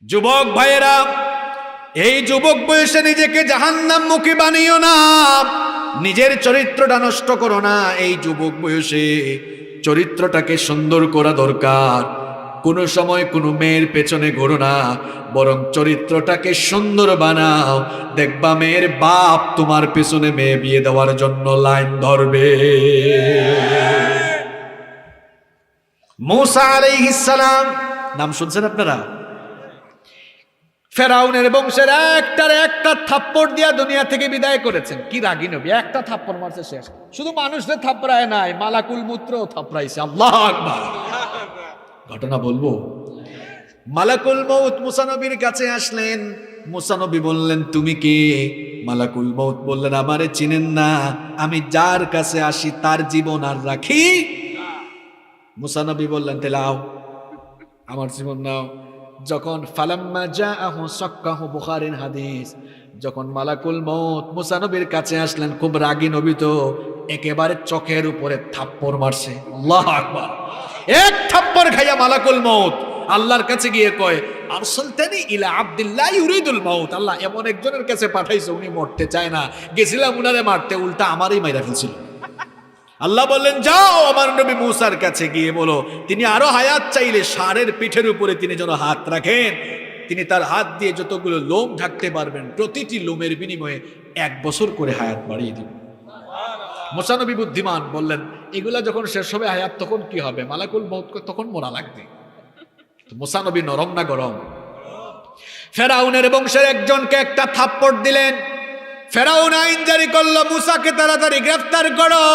যুবক ভাইয়েরা, এই যুবক বয়সে নিজেকে জাহান্নামমুখী বানিও না, নিজের চরিত্রটা নষ্ট করো না। এই যুবক বয়সে চরিত্রটাকে সুন্দর করা দরকার। কোনো সময় কোনো মেয়ের পেছনে ঘোরো না, বরং চরিত্রটাকে সুন্দর বানাও। দেখবা মেয়ের বাপ তোমার পেছনে মেয়ে বিয়ে দেওয়ার জন্য লাইন ধরবে। মূসা আলাইহিস সালাম নাম শুনছেন আপনারা? ফেরাউনের বংশের একটা থাপ্পড় দিয়া দুনিয়া থেকে বিদায় করেছেন। কি রাগী নবী, একটা থাপ্পড় মারছে শেষ। শুধু মানুষদের থাপ্পড়ায় নাই, মালাকুল মূত্রও থাপ্পড়াইছে। আল্লাহু আকবার। ঘটনা বলবো। মালাকুল মউত মুসা নবীর কাছে আসলেন। মুসা নবী বললেন, তুমি কে? মালাকুল মউত বললেন, আমারে চিনেন না? আমি যার কাছে আসি তার জীবন আর রাখি। মুসা নবী বললেন, তাহলে আও, আমার জীবন নাও। যখন ফালাম্মা জাআহু সাক্কাহু, বুখারীর হাদিস, যখন মালাকুল মউত মুসা নবীর কাছে আসলেন, খুব রাগী নবী তো, একেবারে চোখের উপরে থাপ্পড় মারছে। আল্লাহু আকবার। এক থাপ্পড় খাইয়া মালাকুল মউত আল্লাহর কাছে গিয়ে কয়, আরসালতানি ইলা আব্দুল্লাহ ইউরিদুল মাউত। আল্লাহ এমন একজনের কাছে পাঠাইছে, উনি মরতে চায় না, গেছিলাম উনারে মারতে, উল্টা আমারই মাইরা ফেলছিল। আল্লাহ বললেন, যাও আমার নবী মূসার কাছে গিয়ে বলো, তিনি আরো হায়াত চাইলে ষাঁড়ের পিঠের উপরে তিনি যেন হাত রাখেন। তিনি তার হাত দিয়ে যতগুলো লোম ঢাকতে পারবেন, প্রতিটি লোমের বিনিময়ে 1 বছর করে হায়াত বাড়িয়ে দিবেন। মূসা নবী বুদ্ধিমান, বললেন, এগুলা যখন শেষ হবে হায়াত তখন কি হবে? মালাকুল মউত তখন মরা লাগবে। মূসা নবী নরম না গরম? ফেরাউনের বংশের একজনকে একটা থাপ্পড় দিলেন। ফেরাউন আইন জারি করলো, মূসাকে তাড়াতাড়ি গ্রেফতার করো।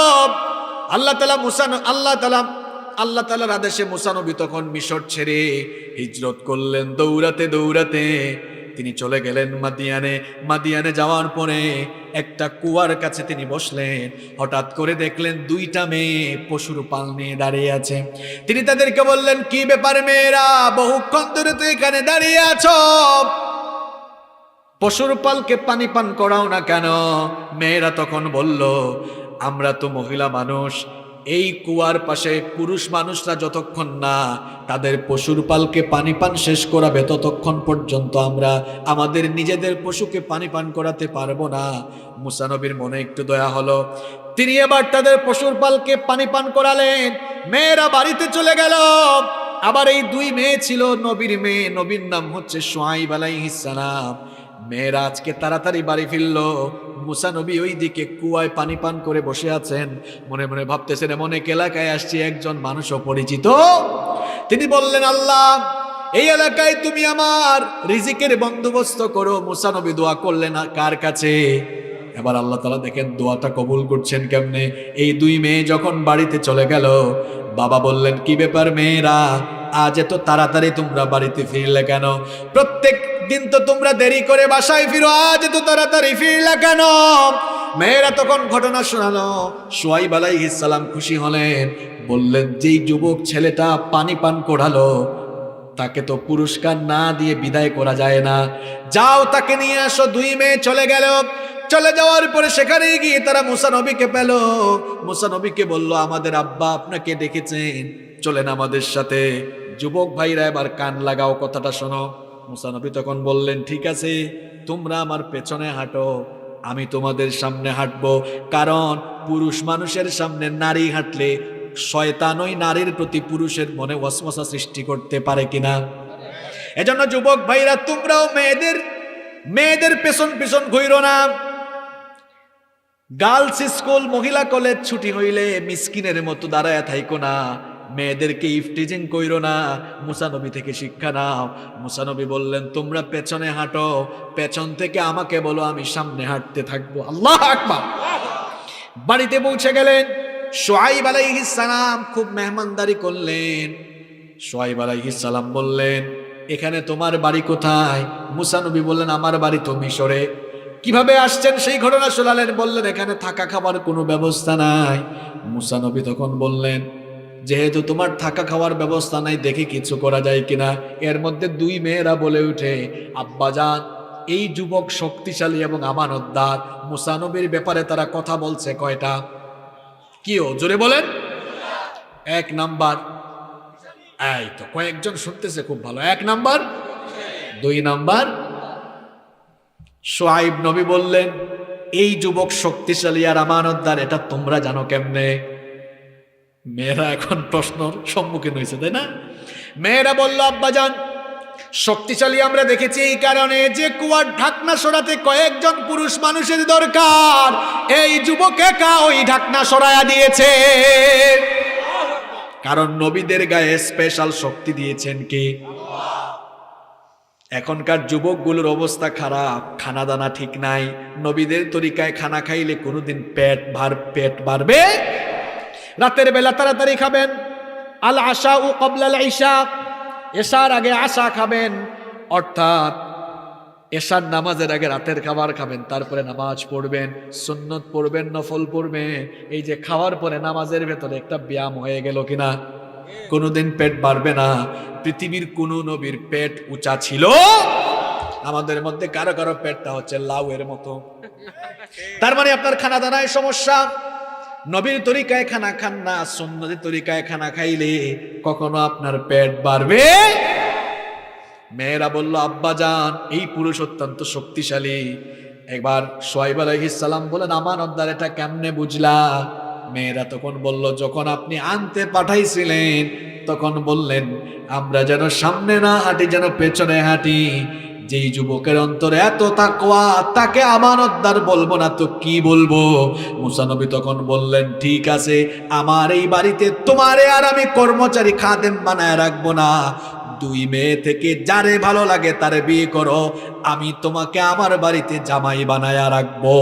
আল্লাহ তাআলার আদেশে মূসা নবী তখন মিশর ছেড়ে হিজরত করলেন। দৌড়াতে দৌড়াতে তিনি চলে গেলেন মাদিয়ানে যাওয়ার পরে একটা কুয়ার কাছে তিনি বসলেন। হঠাৎ করে দেখলেন 2টা মেয়ে পশুর পাল নিয়ে দাঁড়িয়ে আছে। তিনি তাদেরকে বললেন, কি ব্যাপার মেয়েরা, বহুক্ষণ ধরে তো এখানে দাঁড়িয়ে আছো, পশুর পালকে পানি পান করাও না কেন? মেয়েরা তখন বলল, আমরা তো মহিলা মানুষ, এই কুয়ার পাশে পুরুষ মানুষরা যতক্ষণ না তাদের পশুর পালকে পানি পান শেষ করাবে ততক্ষণ পর্যন্ত আমরা আমাদের নিজেদের পশুকে পানি পান করাতে পারবো না। মূসা নবীর মনে একটু দয়া হলো, তিনি এবার তাদের পশুর পালকে পানি পান করালেন। মেয়েরা বাড়িতে চলে গেল। আবার এই 2 মেয়ে ছিল নবীর মেয়ে, নবীর নাম হচ্ছে শুআয়ব আলাইহিস সালাম। মেয়েরা আজকে তাড়াতাড়ি বাড়ি ফিরল। মূসা নবী ওই দিকে কুয়ায় পানি পান করে বসে আছেন। মনে মনে ভাবতেছেন, এমন এক এলাকায় আসছি, একজন মানুষ অপরিচিত। তিনি বললেন, আল্লাহ এই এলাকায় তুমি আমার রিজিকের বন্দোবস্ত করো। মূসা নবী দোয়া করলেন কার কাছে? এবার আল্লাহ তাআলা দেখেন দোয়াটা কবুল করছেন কেমনে। এই 2 মেয়ে যখন বাড়িতে চলে গেল, বাবা বললেন, কি ব্যাপার মেয়েরা, আজ এত তাড়াতাড়ি তোমরা বাড়িতে ফিরলে কেন? প্রত্যেক দিন তো তোমরা দেরি করে বাসায় ফিরো, আজ এত তাড়াতাড়ি ফিরলে কেন? মেয়েরা তখন ঘটনা শোনালো। শুআয়ব আলাইহিস সালাম খুশি হলেন, বললেন, যেই যুবক ছেলেটা পানি পান করালো তাকে তো পুরস্কার না দিয়ে বিদায় করা যায় না, যাও তাকে নিয়ে আসো। 2 মেয়ে চলে গেল। চলে যাওয়ার পরে সেখানে গিয়ে তারা মূসা নবীকে পেল। মূসা নবীকে বলল, আমাদের আব্বা আপনাকে ডেকেছেন, চলেন আমাদের সাথে। যুবক ভাইরা এবার কান লাগাও, কথাটা শোনো। মূসা নবী তখন বললেন, ঠিক আছে, তোমরা আমার পেছনে হাঁটো, আমি তোমাদের সামনে হাঁটবো। কারণ পুরুষ মানুষের সামনে নারী হাঁটলে শয়তান ওই নারীর প্রতি পুরুষের মনে ওয়াসওয়াসা সৃষ্টি করতে পারে কিনা। এজন্য যুবক ভাইরা, তোমরাও মেয়েদের পেছন পেছন ঘুরো না। গার্লস স্কুল, মহিলা কলেজ ছুটি হইলে মিসকিনের মতো দাঁড়ায় থাইকো না, মেয়েদেরকে ইফটিজিং কইরো না। মূসা নবী থেকে শিক্ষা নাও। মূসা নবী বললেন, তোমরা পেছনে হাঁটো, পেছন থেকে আমাকে বলো, আমি সামনে হাঁটতে থাকবো। আল্লাহু আকবার। বাড়িতে পৌঁছে গেলেন। শুআয়ব আলাইহিস সালাম খুব মেহমানদারি করলেন। শুআয়ব আলাইহিস সালাম বললেন, এখানে তোমার বাড়ি কোথায়? মূসা নবী বললেন, আমার বাড়ি তো মিশরে। কিভাবে আসছেন সেই ঘটনা শোনালেন। বললেন, এখানে থাকা খাবার কোনো ব্যবস্থা নাই। মূসা নবী তখন বললেন, যেহেতু তোমার থাকা খাওয়ার ব্যবস্থা নাই, দেখি কিছু করা যায় কিনা। এর মধ্যে 2 মেয়েরা বলে উঠে, আব্বাজান, এই যুবক শক্তিশালী এবং আমানতদার। মূসা নবীর ব্যাপারে তারা কথা বলছে কয়টা? কিও জোরে বলেন। 1 নাম্বার, এই তো কয়েকজন শুনতেছে, খুব ভালো। 1 নাম্বার, 2 নাম্বার, শুআইব নবী বললেন, এই যুবক শক্তিশালী আর আমানতদার, এটা তোমরা জানো কেমনে? মেয়েরা এখন প্রশ্নর সম্মুখীন হয়েছে, তাই না? মেয়েরা বলল, আব্বাজান শক্তিশালী আমরা দেখেছি এই কারণে যে কুয়ার ঢাকনা সরাতে কয়েকজন পুরুষ মানুষের দরকার, এই যুবক একা ওই ঢাকনা সরায়া দিয়েছে। কারণ নবীদের গায়ে স্পেশাল শক্তি দিয়েছেন কে? এখনকার যুবকগুলোর অবস্থা খারাপ, খানা দানা ঠিক নাই। নবীদের তরিকায় খানা খাইলে কোনোদিন পেট বাড়বে? রাতের বেলা তাড়াতাড়ি খাবেন, আল আশা ও ক্বাবলাল ইশা, এশার আগে আশা খাবেন, অর্থাৎ এশার নামাজের আগে রাতের খাবার খাবেন, তারপরে নামাজ পড়বেন, সুন্নত পড়বেন, নফল পড়বেন। এই যে খাওয়ার পরে নামাজের ভেতরে একটা ব্যায়াম হয়ে গেল কিনা? কোনোদিন পেট বাড়বে না। পৃথিবীর কোন নবীর পেট উঁচা ছিল? আমাদের মধ্যে কারো কারো পেটটা হচ্ছে লাউয়ের মতো। তার মানে আপনার খানা দানায় সমস্যা। নবীর তরিকায় খানা খান না, সুন্নতের তরিকায় খানা খাইলে কখনো আপনার পেট বাড়বে? মেয়েরা বলল, আব্বাজান এই পুরুষ অত্যন্ত শক্তিশালী। একবার শুআইব আলাইহিস সালাম বলেন, আমানতদার, এটা কেমনে বুঝলা? মেয়েরা তখন বলল, যখন আপনি আনতে পাঠাইছিলেন তখন বললেন, আমরা যেন সামনে না হাঁটি, যেন পেছনে হাঁটি। যেই যুবকের অন্তরে এত তাকওয়া, তাকে আমানতদার বলবো না তো কি বলবো? মুসা নবী তখন বললেন, ঠিক আছে, আমার এই বাড়িতে তোমারে আর আমি কর্মচারী খাদেম বানায় রাখবো না। 2 মেয়ে থেকে যারে ভালো লাগে তারে বিয়ে করো, আমি তোমাকে আমার বাড়িতে জামাই বানায় রাখবো।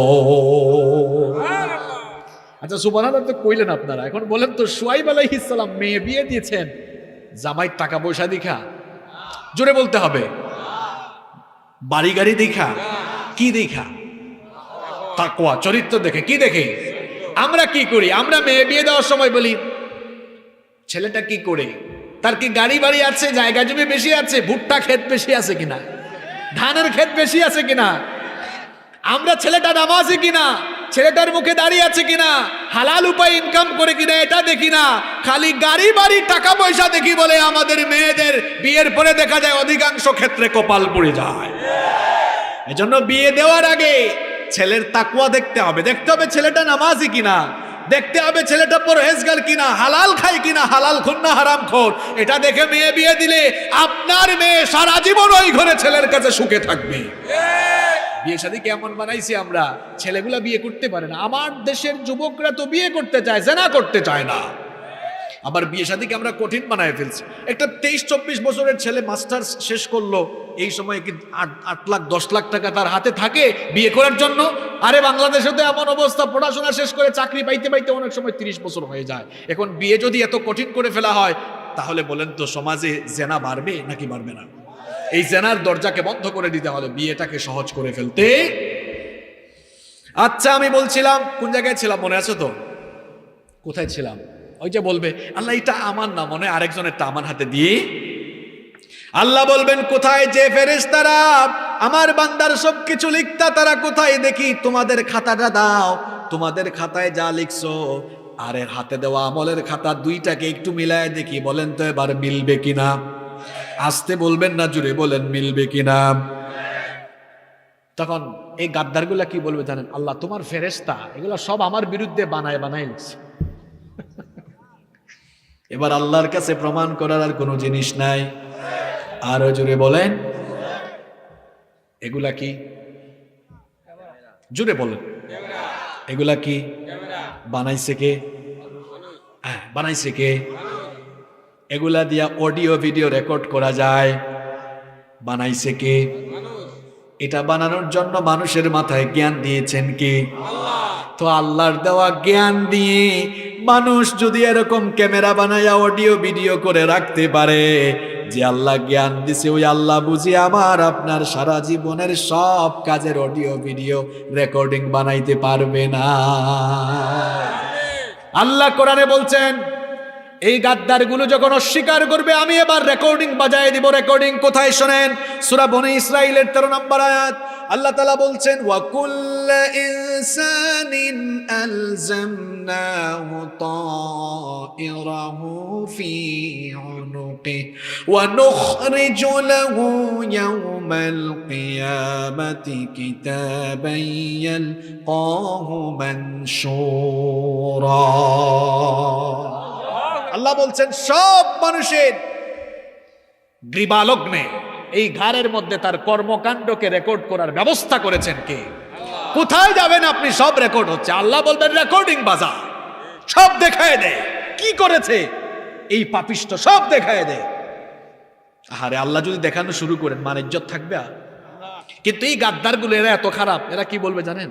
আচ্ছা, সুবহানাল্লাহ তো কইলেন আপনারা, এখন বলেন তো, শুআইব আলাইহিস সালাম মেয়ে বিয়ে দিয়েছেন জামাই টাকা পয়সা দেখা? জোরে বলতে হবে। বাড়ি গাড়ি দেখা? কি দেখা? তাকওয়া, চরিত্র দেখে। কি দেখে? আমরা কি করি? আমরা মেয়ে বিয়ে দেওয়ার সময় বলি, ছেলেটা কি করে? তার কি গাড়ি বাড়ি আছে? জায়গা জমি বেশি আছে? ভুট্টা ক্ষেত বেশি আছে কিনা? ধানের ক্ষেত বেশি আছে কিনা? আমরা ছেলেটা নামাজি কিনা? ছেলেটার মুখে দাঁড়িয়ে আছে কিনা? হালাল উপায় ইনকাম করে কিনা? এটা দেখি না, খালি গাড়ি বাড়ি টাকা পয়সা দেখি বলে আমাদের মেয়েদের বিয়ের পরে দেখা যায় অধিকাংশ ক্ষেত্রে কপাল পড়ে যায়। এজন্য বিয়ে দেওয়ার আগে ছেলের তাকওয়া দেখতে হবে। দেখতে হবে ছেলেটা নামাজি কিনা, দেখতে হবে ছেলেটা পরহেজগার কিনা, হালাল খায় কিনা, হালাল খুন না হারাম খোর। এটা দেখে মেয়ে বিয়ে দিলে আপনার মেয়ে সারা জীবন ওই ঘরে ছেলের কাছে সুখে থাকবে। বিয়ে শাদী কেমন বানাইছি আমরা, ছেলেগুলা বিয়ে করতে পারে না। আমার দেশের যুবকরা তো বিয়ে করতে চায়, জেনা করতে চায় না। আবার বিয়ে শাদীকে আমরা কঠিন বানায় ফেলছি। একটা 23-24 বছরের ছেলে মাস্টার্স শেষ করলো, এই সময় কি 8 লাখ 10 লাখ টাকা তার হাতে থাকে বিয়ে করার জন্য? আরে বাংলাদেশে তো এমন অবস্থা, পড়াশোনা শেষ করে চাকরি পাইতে পাইতে অনেক সময় 30 বছর হয়ে যায়। এখন বিয়ে যদি এত কঠিন করে ফেলা হয়, তাহলে বলেন তো সমাজে জেনা বাড়বে নাকি বাড়বে না? এই জেনার দরজাকে বন্ধ করে দিতে হলে বিয়েটাকে সহজ করে ফেলতে। আচ্ছা, আমি বলছিলাম কোন জায়গায় ছিলাম মনে আছে তো? কোথায় ছিলাম? ওই যে বলবে, আল্লাহ এটা আমার না, মনে আরেকজনেরটা আমার হাতে দিয়ে আল্লাহ বলবেন, কোথায় যে ফেরেশতারা আমার বান্দার সবকিছু লিখতা, তারা কোথায়? দেখি তোমাদের খাতাটা দাও, তোমাদের খাতায় যা লিখছো আর এর হাতে দেওয়া আমলের খাতা, দুইটাকে একটু মিলায় দেখি, বলেন তো এবার মিলবে কিনা? আসতে বলবেন না, জুড়ে বলেন মিলবে কিনা? তখন এই গাদ্দারগুলা কি বলবে জানেন? আল্লাহ তোমার ফেরেশতা এগুলা সব আমার বিরুদ্ধে বানায় লিখছে। এবার আল্লাহর কাছে প্রমাণ করার আর কোনো জিনিস নাই। আরো জুড়ে বলেন, এগুলা কি? জুড়ে বলেন, এগুলা কি? বানাইছে কে? বানাইছে কে? এগুলা দিয়া অডিও ভিডিও রেকর্ড করা যায়, বানাইছে কে? এটা বানানোর জন্য মানুষের মাথায় জ্ঞান দিয়েছেন কে? তো আল্লাহর দেওয়া জ্ঞান দিয়ে মানুষ যদি এরকম ক্যামেরা বানায়া অডিও ভিডিও করে রাখতে পারে, যে আল্লাহ জ্ঞান দিছে ওই আল্লাহ বুঝি আমার আপনার সারা জীবনের সব কাজের অডিও ভিডিও রেকর্ডিং বানাইতে পারবে না? আল্লাহ কোরআনে বলছেন, এই গাদ্দারগুলো যখন অস্বীকার করবে আমি এবার রেকর্ডিং বাজায় দিব। রেকর্ডিং কোথায় শোনেন? সূরা বনী ইসরাঈলের 13 নম্বর আয়াত, আল্লাহ তাআলা বলছেন ওয়া কুল্লু ইনসানিন আলজামনাহু তাইরাহু ফি উনুকি ওয়া নুখরিজু লাহু ইয়াওমাল কিয়ামাতি কিতাবান ইয়ালকাহু মানশুরা। আল্লাহ বলছেন সব মানুষের গ্রীবালগ্নে এই ঘাড়ের মধ্যে তার কর্মকাণ্ডকে রেকর্ড করার ব্যবস্থা করেছেন কে? কোথায় যাবেন আপনি, সব রেকর্ড হচ্ছে। আল্লাহ বলবেন রেকর্ডিং বাজা, সব দেখায় দে কি করেছে এই পাপিষ্ট, সব দেখায় দে। আরে আল্লাহ যদি দেখানো শুরু করেন মান ইজ্জত থাকবে? কিন্তু এই গাদ্দার গুলো এরা এত খারাপ, এরা কি বলবে জানেন?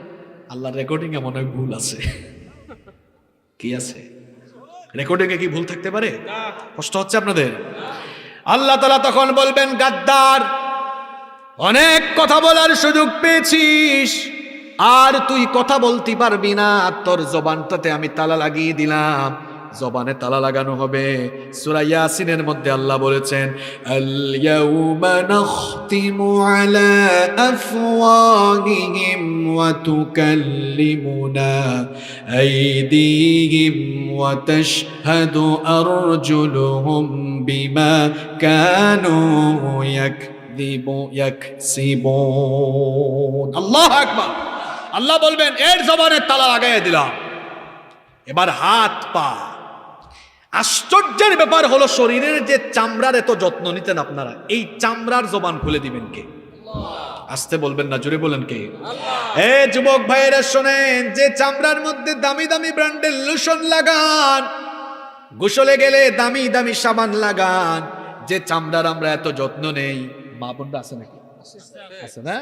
আল্লাহর রেকর্ডিং এ মনে হয় ভুল আছে। কি আছে রেকর্ডিং এ? কি ভুল থাকতে পারে? কষ্ট হচ্ছে আপনাদের? আল্লাহ তাআলা তখন বলবেন গাদ্দার, অনেক কথা বলার সুযোগ পেয়েছিস, আর তুই কথা বলতে পারবি না, তোর জবানটাতে আমি তালা লাগিয়ে দিলাম, জবানে তালা লাগানো হবে। সূরা ইয়াসিনের মধ্যে আল্লাহ বলেছেন আল ইয়াউমা নাখতিমু আলা আফওয়াহিহিম ওয়া তুকাল্লিমুনা আইদিহিম ওয়া তাশহাদু আরজুলুহুম বিমা কানু ইয়াকসিবুন। আল্লাহু আকবার। আল্লাহ বলবেন এর জবানে তালা লাগাইয়া দিলাম, এবার হাত পা। আশ্চর্যের ব্যাপার হলো শরীরের যে চামড়ার এত যত্ন নিতেন আপনারা, এই চামড়ার জবান খুলে দিবেন কে? আসতে বলবেন না, জোরে বলেন কে? এ যুবক ভাইয়েরা শোনেন, যে চামড়ার মধ্যে দামি দামি ব্র্যান্ডের লোশন লাগান, গোসলে গেলে দামি দামি সাবান লাগান, যে চামড়ার আমরা এত যত্ন নেই, মা বোনরা আছে নাকি? আছে না?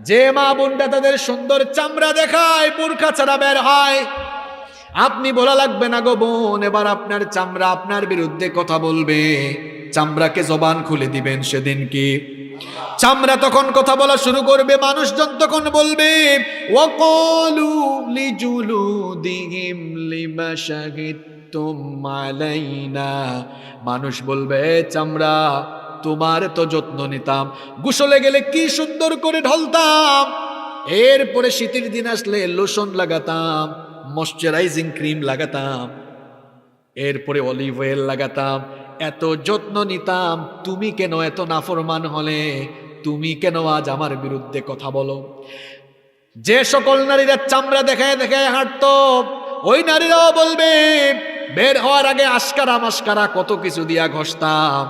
যে মা বোনরা তাদের সুন্দর চামড়া দেখায়, বোরকা ছাড়া বের হয়, আপনি বলা লাগবে না গো বোন, এবার আপনার চামড়া আপনার বিরুদ্ধে কথা বলবে, চামড়াকে জবান খুলে দিবেন সেদিন কি? চামড়া তখন কথা বলা শুরু করবে, মানুষজন তখন বলবে ওয়াকালু লিজুলুদিহিম লিমা শাহিদতুম আলাইনা। মানুষ বলবে চামড়া তোমার তো যত্ন নিতাম, গোসলে গেলে কি সুন্দর করে ঢলতাম, এরপরে শীতের দিন আসলে লোশন লাগাতাম, ময়শ্চারাইজিং ক্রিম লাগাতাম, এরপরে অলিভ অয়েল লাগাতাম, এত যত্ন নিতাম, তুমি কেন এত নাফরমান হলে? তুমি কেন আজ আমার বিরুদ্ধে কথা বলো? যে সকল নারীরা চামড়া দেখায় দেখায় হাঁটতো, ওই নারীরাও বলবে বের হওয়ার আগে আশকারা মাস্কারা কত কিছু দিয়া ঘষতাম,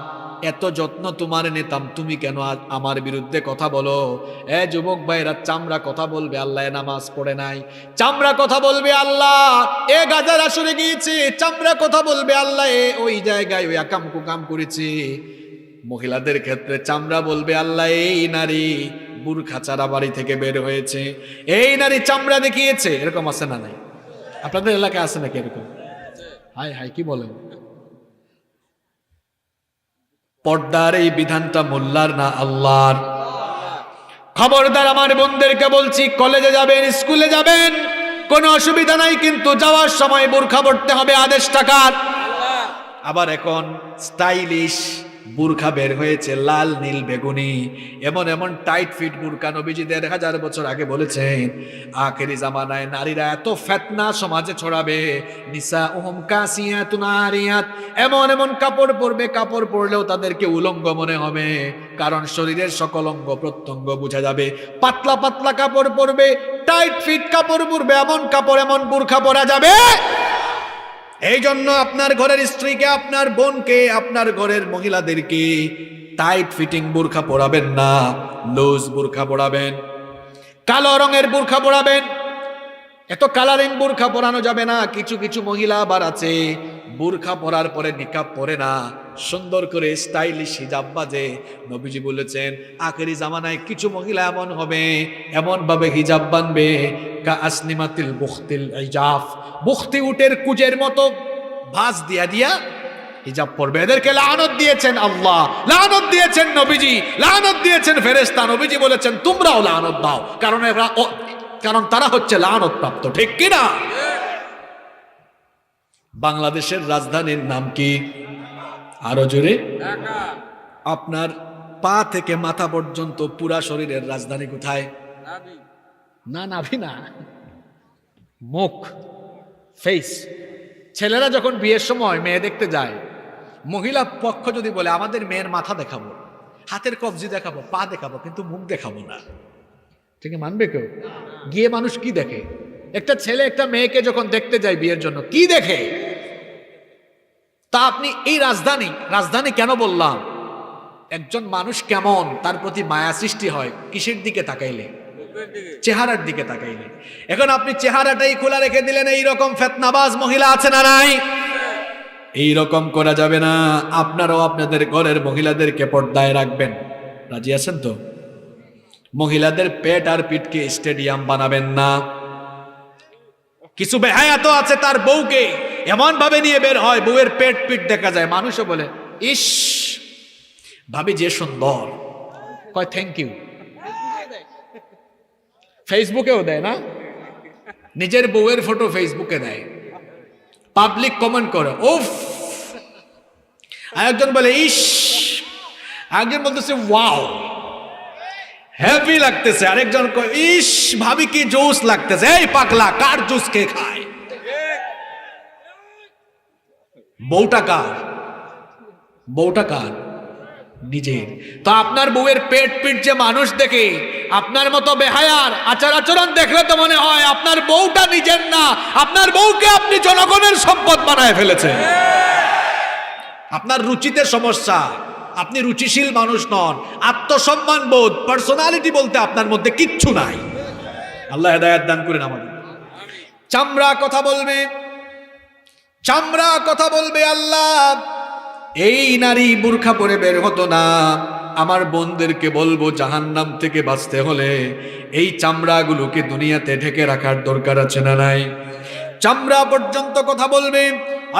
এত যত্ন তোমার নিতাম, তুমি কেন আজ আমার বিরুদ্ধে কথা বলো? এ যুবক ভাইরা, চামড়া কথা বলবে আল্লাহ নামাজ পড়ে নাই, চামড়া কথা বলবে আল্লাহ এ গাজার আসরে গিয়েছে, চামড়া কথা বলবে আল্লাহ এ ওই জায়গায় ওই আকাম কুকাম করেছে। মহিলাদের ক্ষেত্রে চামড়া বলবে আল্লাহ এই নারী বুরখা ছাড়া বাড়ি থেকে বের হয়েছে, এই নারী চামড়া দেখিয়েছে। এরকম আছে না নাই? আপনাদের এলাকায় আছে নাকি এরকম? হাই হাই কি বলেন? পর্দার এই বিধানটা মোল্লার না আল্লাহর? খবরদার আমার বোনদেরকে বলছি, কলেজে যাবেন, স্কুলে যাবেন, কোনো অসুবিধা নাই, কিন্তু যাওয়ার সময় বোরখা পড়তে হবে, আদেশ টাকার। আবার এখন স্টাইলিশ বুরখা বের হয়েছে, লাল নীল বেগুনি, এমন এমন টাইট ফিট বুরখা। নবীজি ১,৫০০ বছর আগে বলেছেন আখেরি জামানায় নারীরা এত ফিতনা সমাজে ছড়াবে, নিসাউহুম কাসিয়াতুন আরিয়াত, এমন এমন কাপড় পরবে, কাপড় পরলেও তাদেরকে উলঙ্গ মনে হবে, কারণ শরীরের সকল অঙ্গ প্রত্যঙ্গ বোঝা যাবে। পাতলা পাতলা কাপড় পরবে, টাইট ফিট কাপড় পরবে, এমন কাপড় এমন বুরখা পরা যাবে। এই জন্য আপনার ঘরের স্ত্রীকে, আপনার বোনকে, আপনার ঘরের মহিলাদেরকে টাইট ফিটিং বুরখা পরাবেন না, লুজ বুরখা পরাবেন, কালো রঙের বুরখা পরাবেন। এত কালারিং বুরখা পরানো যাবে না। কিছু কিছু মহিলা আবার আছে বুরখা পরার পরে নিকাব পরে না, সুন্দর করে স্টাইলিশ হিজাব বাজে। নবীজি বলেছেন আখেরি জামানায় কিছু মহিলা এমন হবে, এমন ভাবে হিজাব বানবে কা আসনিমাতিল বুখতিল ইজাফ, বুখতি উটের কুজের মতো ভাঁজ দিয়া দিয়া হিজাব পরবে। এদেরকে লানত দিয়েছেন আল্লাহ, লানত দিয়েছেন নবীজি, লানত দিয়েছেন ফেরেশতা। নবীজি বলেছেন তোমরাও লানত দাও, কারণ তারা হচ্ছে লানত প্রাপ্ত। ঠিক কিনা? বাংলাদেশের রাজধানীর নাম কি? আরো জোরে। আপনার পা থেকে মাথা পর্যন্ত পুরা শরীরের রাজধানী কোথায়? না, নাভি না, মুখ, ফেস। ছেলেরা যখন বিয়ের সময় মেয়ে দেখতে যায়, মহিলা পক্ষ যদি বলে আমাদের মেয়ের মাথা দেখাবো, হাতের কবজি দেখাবো, পা দেখাবো, কিন্তু মুখ দেখাবো না, ঠিক মানবে কেউ? গিয়ে মানুষ কি দেখে? একটা ছেলে একটা মেয়েকে যখন দেখতে যায় বিয়ের জন্য, কি দেখে? তা আপনি এই রাজধানী কেন বললাম? একজন মানুষ কেমন, তার প্রতি মায়া সৃষ্টি হয় কিসের দিকে তাকাইলে? চেহারার দিকে তাকাইলে। এখন আপনি চেহারাটাই খোলা রেখে দিলেন। এইরকম ফেতনাবাজ মহিলা আছে না নাই? এইরকম করা যাবে না। আপনারাও আপনাদের ঘরের মহিলাদেরকে পর্দায় রাখবেন। রাজি আছেন তো? মহিলাদের পেট আর পিঠকে স্টেডিয়াম বানাবেন না। কিছু বেহায়া তো আছে, তার বউকে এমন ভাবে নিয়ে বের হয়, বউয়ের পেট পিঠ দেখা যায়, মানুষও বলে ইস ভাবি যে সুন্দর, কয় থ্যাংক ইউ। ফেসবুকেও দেয় না, নিজের বউয়ের ফটো ফেসবুকে দেয়, পাবলিক কমেন্ট করে উফ, আরেকজন বলে ইস, আরেকজন বলতেছে ওয়াও হেভি লাগতেছে, আরেকজন কয় ইস ভাবি কি জুস লাগতেছে। এই পাগলা, কার জুস কে খায়? বউটা কার? বউটা কার? নিজের। তো আপনার বউয়ের পেট পিট যে মানুষ দেখে, আপনার মতো বেহায়ার আচার আচরণ দেখলে তো মনে হয় আপনার বউটা নিজের না, আপনার বউকে আপনি জনগণের সম্পদ বানায় ফেলেছেন। আপনার রুচিতে সমস্যা, আপনি রুচিশীল মানুষ নন, আত্মসম্মান বোধ, পার্সোনালিটি বলতে আপনার মধ্যে কিচ্ছু নাই। আল্লাহ হেদায়েত দান করেন আমাদের। চামড়া কথা বলবে, চামড়া কথা বলবে। আল্লাহ এই নারী বুরখা পরে বের হতো না, আমার বোনদেরকে বলবো জাহান্নাম থেকে বাঁচতে হলে এই চামড়াগুলোকে দুনিয়াতে ঢেকে রাখার দরকার আছে না নাই? চামড়া পর্যন্ত কথা বলবে।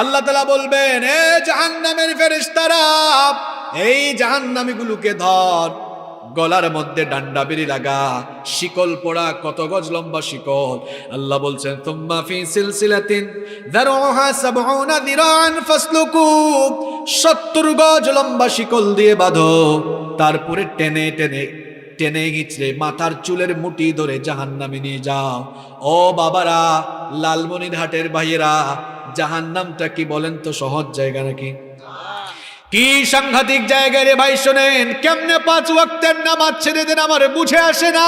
আল্লাহ তাআলা বলবেন, এ জাহান্নামের ফেরেশতারা, এই জাহান্নামীগুলোকে ধর, গলার মধ্যে ডান্ডা বেরি লাগা, শিকল পড়া, কত গজ লম্বা শিকল। আল্লাহ বলছেন তুম্মা ফি সিলসিলাতিন যারউহা ৭০ যিরাআন ফাসলুকু, ৭০ গজ লম্বা শিকল দিয়ে বাঁধো, তারপরে টেনে টেনে টেনে হিচড়ে মাথার চুলের মুঠি ধরে জাহান্নামে নিয়ে যাও। ও বাবারা, লালমনিরহাটের ভাইয়েরা, জাহান্নামটা কি বলেন তো সহজ জায়গা নাকি? কি সাংঘাতিক জায়গা রে ভাই! শোনেন, কেমনে ৫ ওয়াক্তের নামাজ ছেড়ে দেন আমার বুঝে আসে না।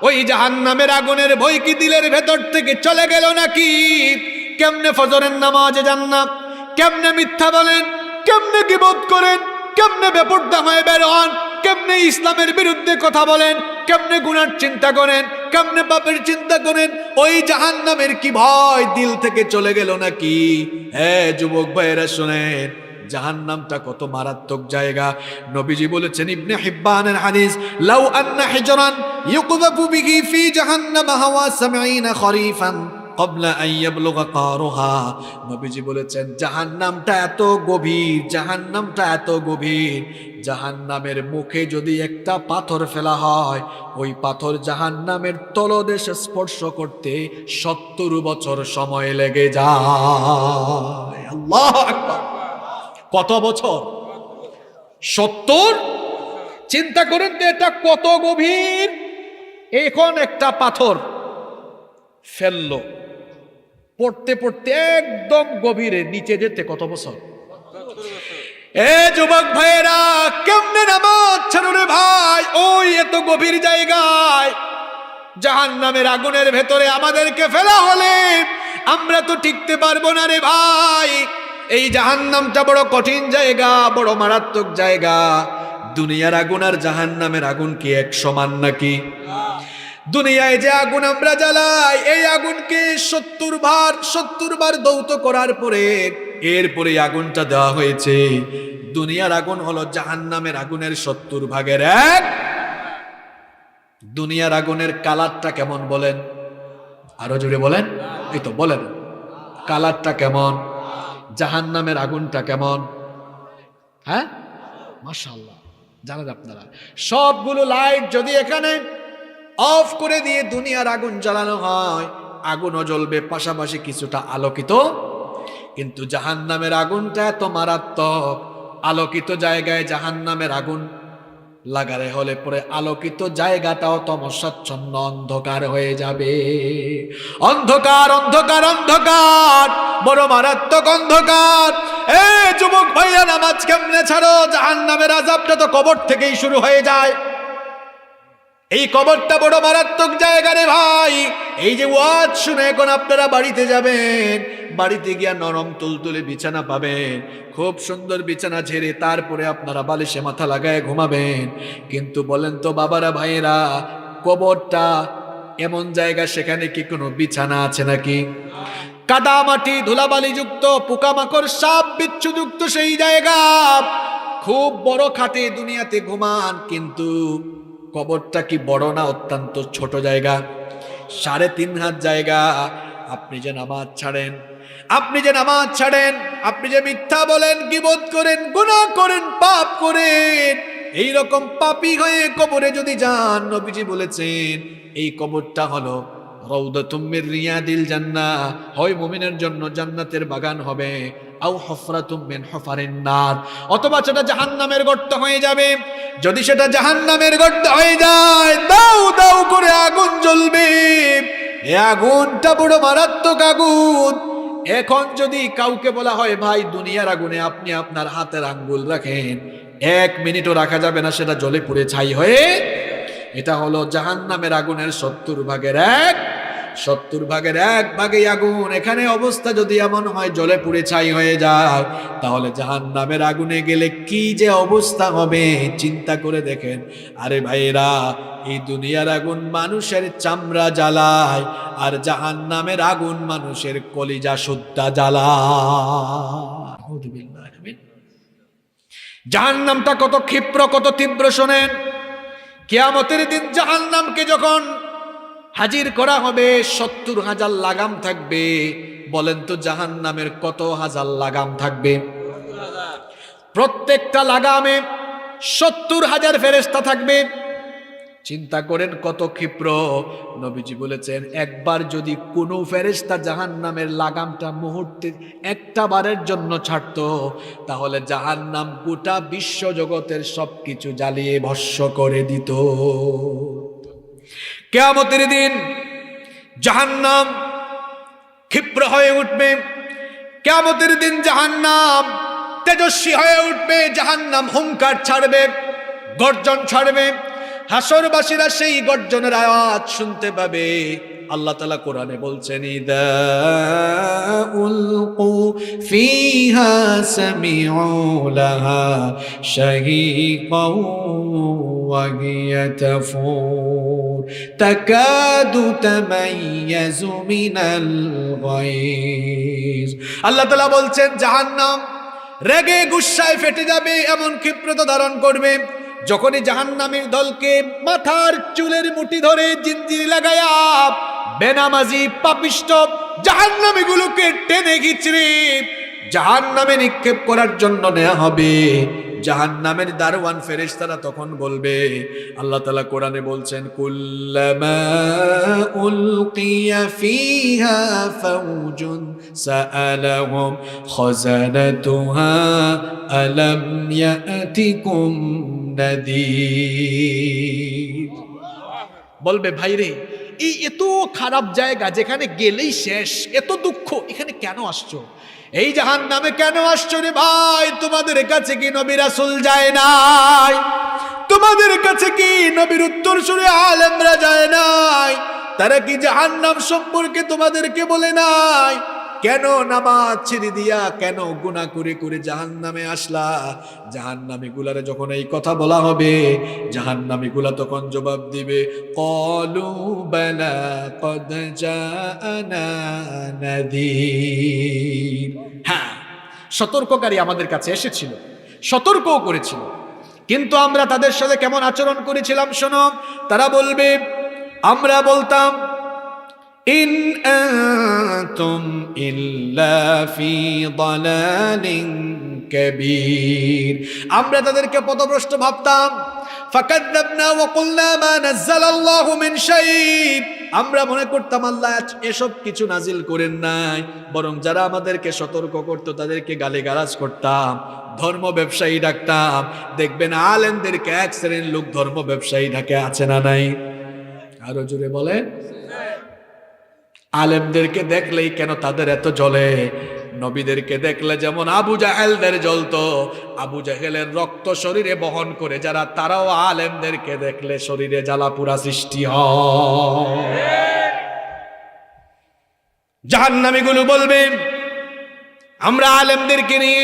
ওই জাহান্নামের আগুনের ভয় কি দিলের ভেতর থেকে চলে গেল নাকি? কেমনে ফজরের নামাজে যান না, কেমনে মিথ্যা বলেন, কেমনে গীবত করেন, কেমনে বেপরদা হয়ে বের হন, কেমনে ইসলামের বিরুদ্ধে কথা বলেন, কেমনে গুনার চিন্তা করেন, কেমনে পাপের চিন্তা করেন, ওই জাহান্নামের কি ভয় দিল থেকে চলে গেল নাকি? হ্যাঁ যুবক ভাইয়েরা শোনেন, জাহান্নামটা কত মারাত্মক জায়গা। নবীজি বলেছেন, ইবনে হিব্বানের হাদিস, লাউ আন্না হিজরান ইউকযাফু বিহি ফি জাহান্নাম হাওয়া ৭০ খরিফান ক্বাবলা আন ইয়াবলুগা কারুহা। নবীজি বলেছেন জাহান্নামটা এত গভীর, জাহান্নামটা এত গভীর, জাহান্নামের মুখে যদি একটা পাথর ফেলা হয়, ওই পাথর জাহান্নামের তলদেশে স্পর্শ করতে ৭০ বছর সময় লেগে যায়। আল্লাহু আকবার! কত বছর? ৭০। চিন্তা করেন তো এটা কত গভীর। এখন একটা পাথর ফেললো, পড়তে পড়তে একদম গভীরে নিচে যেতে কত বছর? এ যুবক ভাইয়েরা, কেমনে নামাজ ছাড়ো রে ভাই? ওই এত গভীর জায়গায় জাহান্নামের আগুনের ভেতরে আমাদেরকে ফেলা হলে আমরা তো টিকতে পারবো না রে ভাই। এই জাহান্নামটা বড় কঠিন জায়গা, বড় মারাত্মক জায়গা। দুনিয়ার আগুন আর জাহান্নামের আগুন কি এক সমান নাকি? দুনিয়ায় যে আগুন আমরা জ্বালাই, এই আগুনকে ৭০ বার দৌত করার পরে এরপরে আগুনটা দেওয়া হয়েছে। দুনিয়ার আগুন হলো জাহান্নামের আগুনের ৭০ ভাগের ১। দুনিয়ার আগুনের কালারটা কেমন বলেন? আরো জোরে বলেন। এই তো বলেন, কালারটা কেমন? জাহান্নামের আগুনটা কেমন? হ্যাঁ, মাশাআল্লাহ, জানেন আপনারা, সবগুলো লাইট যদি এখানে অফ করে দিয়ে দুনিয়ার আগুন জ্বালানো হয়, আগুনও জ্বলবে, পাশাপাশি কিছুটা আলোকিত। কিন্তু জাহান্নামের আগুনটা এত মারাত্মক, আলোকিত জায়গায় জাহান্নামের আগুন লাগালে হলে পরে আলোকিত জায়গাটাও তমসাচ্ছন্ন অন্ধকার হয়ে যাবে। অন্ধকার অন্ধকার অন্ধকার, বড় মারাত্মক অন্ধকার। এ যুবক ভাইয়া, নামাজ কেমনে ছাড়ো? জাহান্নামের আযাবটা তো কবর থেকেই শুরু হয়ে যায়। এই কবরটা বড় মারাত্মক জায়গা রে ভাই। এই যে ওয়াজ শুনে এখন আপনারা বাড়িতে যাবেন, বাড়িতে গিয়া নরম তুলতুলে বিছানা পাবেন, খুব সুন্দর বিছানা ঝেড়ে তারপরে আপনারা বালিশে মাথা লাগায় ঘুমাবেন। কিন্তু বলেন তো বাবারা ভাইয়েরা, কবরটা এমন জায়গা, সেখানে কি কোনো বিছানা আছে নাকি? কাদা মাটি ধুলাবালি যুক্ত, পোকামাকড় সাপ বিচ্ছু যুক্ত সেই জায়গা। খুব বড় খাটে দুনিয়াতে ঘুমান, কিন্তু কবরটা কি বড় না অত্যন্ত ছোট জায়গা? 3.5 হাত জায়গা। আপনি যে নামাজ ছাড়েন, আপনি যে নামাজ ছাড়েন, আপনি যে মিথ্যা বলেন, গীবত করেন, গুনাহ করেন, পাপ করেন, এই রকম পাপী হয়ে কবরে যদি যান, নবীজি বলেছেন এই কবরটা হলো রাউদাতুম মির রিয়াদিল জান্নাহ, হয় মুমিনের জন্য জান্নাতের বাগান হবে, আও হুফরাতুম মিন হুফারিন নার, অথবা সেটা জাহান্নামের গর্ত হয়ে যাবে। যদি সেটা জাহান্নামের গর্ত হয়ে যায়, দাউ দাউ করে আগুন জ্বলবে। এই আগুনটা বড় মারাত্মক আগুন। এখন যদি কাউকে বলা হয়, ভাই দুনিয়ার আগুনে আপনি আপনার হাতের আঙ্গুল রাখেন, 1 মিনিটও রাখা যাবে না, সেটা জ্বলে পুড়ে ছাই হয়ে। এটা হলো জাহান্নামের আগুনের 70 ভাগের 1। 70 ভাগের 1 ভাগেই আগুন। এখানে অবস্থা যদি এমন হয় জ্বলে পুড়ে ছাই হয়ে যায়, তাহলে জাহান্নামের আগুনে গেলে কি যে অবস্থা হবে চিন্তা করে দেখেন। আরে ভাইরা, এই দুনিয়ার আগুন মানুষের চামড়া জ্বালায়, আর জাহান্নামের আগুন মানুষের কলিজা সুদ্ধা জ্বালায়। জাহান্নামটা কত ক্ষিপ্র, কত তীব্র শোনেন। কিয়ামতের দিন জাহান্নামকে যখন হাজির করা হবে, 70,000 লাগাম থাকবে। বলেন তো জাহান্নামের কত হাজার লাগাম থাকবে? প্রত্যেকটা লাগামে 70,000 ফেরেশতা থাকবে। চিন্তা করেন কত ক্ষিপ্র। নবীজি বলেছেন, একবার যদি কোনো ফেরেশতা জাহান্নামের লাগামটা মুহূর্তে একটা বারের জন্য ছাড়তো, তাহলে জাহান্নাম গোটা বিশ্ব জগতের সবকিছু জ্বালিয়ে ভস্ম করে দিত। কিয়ামতের দিন জাহান্নাম ক্ষিপ্র হয়ে উঠবে। কিয়ামতের দিন জাহান্নাম তেজস্বী হয়ে উঠবে। জাহান্নাম হুঙ্কার ছাড়বে, গর্জন ছাড়বে। হাসরবাসীরা সেই গর্জনের আওয়াজ শুনতে পাবে। আল্লাহ তাআলা কোরআনে বলছেন, ইদা উলকু ফিহা সামিউ লাহা শাহীকাও ওয়া হিয়া তাফুর তাকাদু তামাইয়াজু মিনাল গায়জ। আল্লাহ তাআলা বলছেন, জাহান্নাম রেগে গুসায় ফেটে যাবে, এমন ক্ষিপ্রতা ধারণ করবে। যখনই জাহান্নামের দলকে মাথার চুলের মুঠি ধরে জিঞ্জির লাগায়া বেনামাজি পাপিষ্ট জাহান্নামীগুলোকে টেনে হিচড়ে জাহান্নামে নিক্ষেপ করার জন্য নেওয়া হবে, জাহান্নামের দারওয়ান ফেরেশতারা তখন বলবে, আল্লাহ তাআলা কোরআনে বলছেন, কুল্লামা উলকিয়া ফিহা ফাওজুন সাআলাহুম খাযানাতুহা আলাম ইয়াতিকুম নাযীর। বলবে, ভাইরে, এই এত খারাপ জায়গা, যেখানে গেলেই শেষ, এত দুঃখ, এখানে কেন আসছো? এই জাহান্নামে কেন আসছো রে ভাই? তোমাদের কাছে কি নবী রাসূল যায় নাই? তোমাদের কাছে কি নবীর উত্তরসূরি আলেমরা যায় নাই? তারা কি জাহান্নাম সম্পর্কে তোমাদেরকে বলে নাই? কেন নামাজ ছেড়ে দিয়া, কেন গুনাহ করে করে জাহান্নামে আসলা? জাহান্নামীগুলারে যখন এই কথা বলা হবে, জাহান্নামীগুলা তখন জবাব দিবে, ক্বালু বালা ক্বাদ জাআনা নাযীর। হ্যাঁ, সতর্ককারী আমাদের কাছে এসেছিল, সতর্কও করেছিল, কিন্তু আমরা তাদের সাথে কেমন আচরণ করেছিলাম শোনো। তারা বলবে, আমরা বলতাম, ইন আনতুম ইল্লা ফি দালালিন কাবীর। আমরা তাদেরকে পথভ্রষ্ট ভাবতাম। ফাকাযযাবনা ওয়া কুলনা মা নাযালাল্লাহু মিন শাই। আমরা মনে করতাম আল্লাহ এসব কিছু নাজিল করেন নাই, বরং যারা আমাদেরকে সতর্ক করতো তাদেরকে গালিগালাজ করতাম, ধর্ম ব্যবসায়ী ডাকতাম। দেখবেন আলেমদেরকে এক শ্রেণীর লোক ধর্ম ব্যবসায়ী ডাকে, আছে না নাই? আরো জোরে বলে। আলেমদেরকে দেখলেই কেন তাদের এত জ্বলে? নবীদেরকে দেখলে যেমন আবু জাহেলদের জ্বলতো, আবু জাহেলের রক্ত শরীরে বহন করে যারা, তারাও আলেমদেরকে দেখলে শরীরে জ্বালা পুরা সৃষ্টি হয়। জাহান্নামীগুলো বলবে আমরা আলেমদেরকে নিয়ে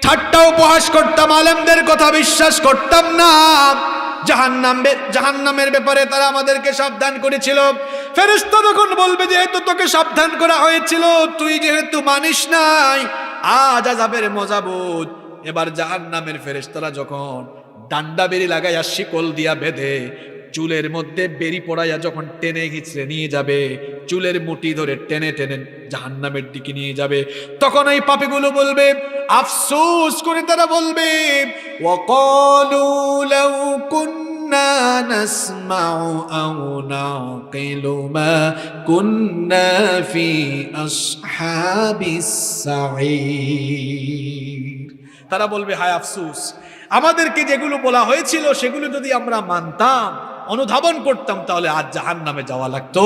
ঠাট্টা উপহাস করতাম, আলেমদের কথা বিশ্বাস করতাম না। জাহান্নামের ব্যাপারে তারা আমাদেরকে সাবধান করেছিল। ফেরেশতা তখন বলবে যেহেতু তোকে সাবধান করা হয়েছিল, তুই যেহেতু মানিস নাই, আজ আযাবের মজা বুঝ। এবার জাহান্নামের ফেরেশতারা যখন ডান্ডা বেরি লাগাইয়া শিকল দিয়া বেঁধে চুলের মধ্যে বেরি পড়াইয়া যখন টেনে হিচড়ে নিয়ে যাবে, চুলের মুঠি ধরে টেনে টেনে জাহান্নামের দিকে নিয়ে যাবে, তখন এই পাপীগুলো বলবে, আফসোস করে তারা বলবে, ওয়াকালু লাউ কুন্না নাসমাউ আও নাকিলু মা কুন্না ফি আসহাবিস সাঈর। তারা বলবে হায় আফসোস, আমাদেরকে যেগুলো বলা হয়েছিল সেগুলো যদি আমরা মানতাম, অনুধাবন করতাম, তাহলে আজ জাহান্নামে যাওয়া লাগতো।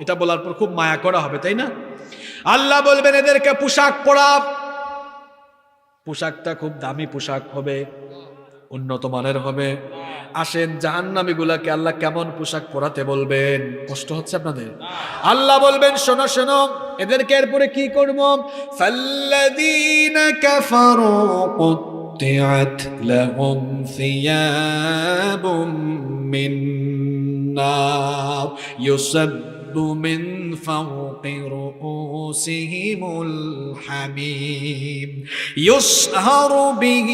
এটা বলার পর খুব মায়া করা হবে, তাই না? আল্লাহ বলবেন এদেরকে পোশাক পরা, পোশাকটা খুব দামি পোশাক হবে, উন্নত মানের হবে। আসেন জাহান্নামীগুলাকে আল্লাহ কেমন পোশাক পরাতে বলবেন? কষ্ট হচ্ছে আপনাদের? আল্লাহ বলবেন শোনো শোনো, এদেরকে এরপরে কি করব? ফাল্লাযীনা কাফারু قطعت لهم ثياب من نار يصب من فوق رؤوسهم الحميم يصهر به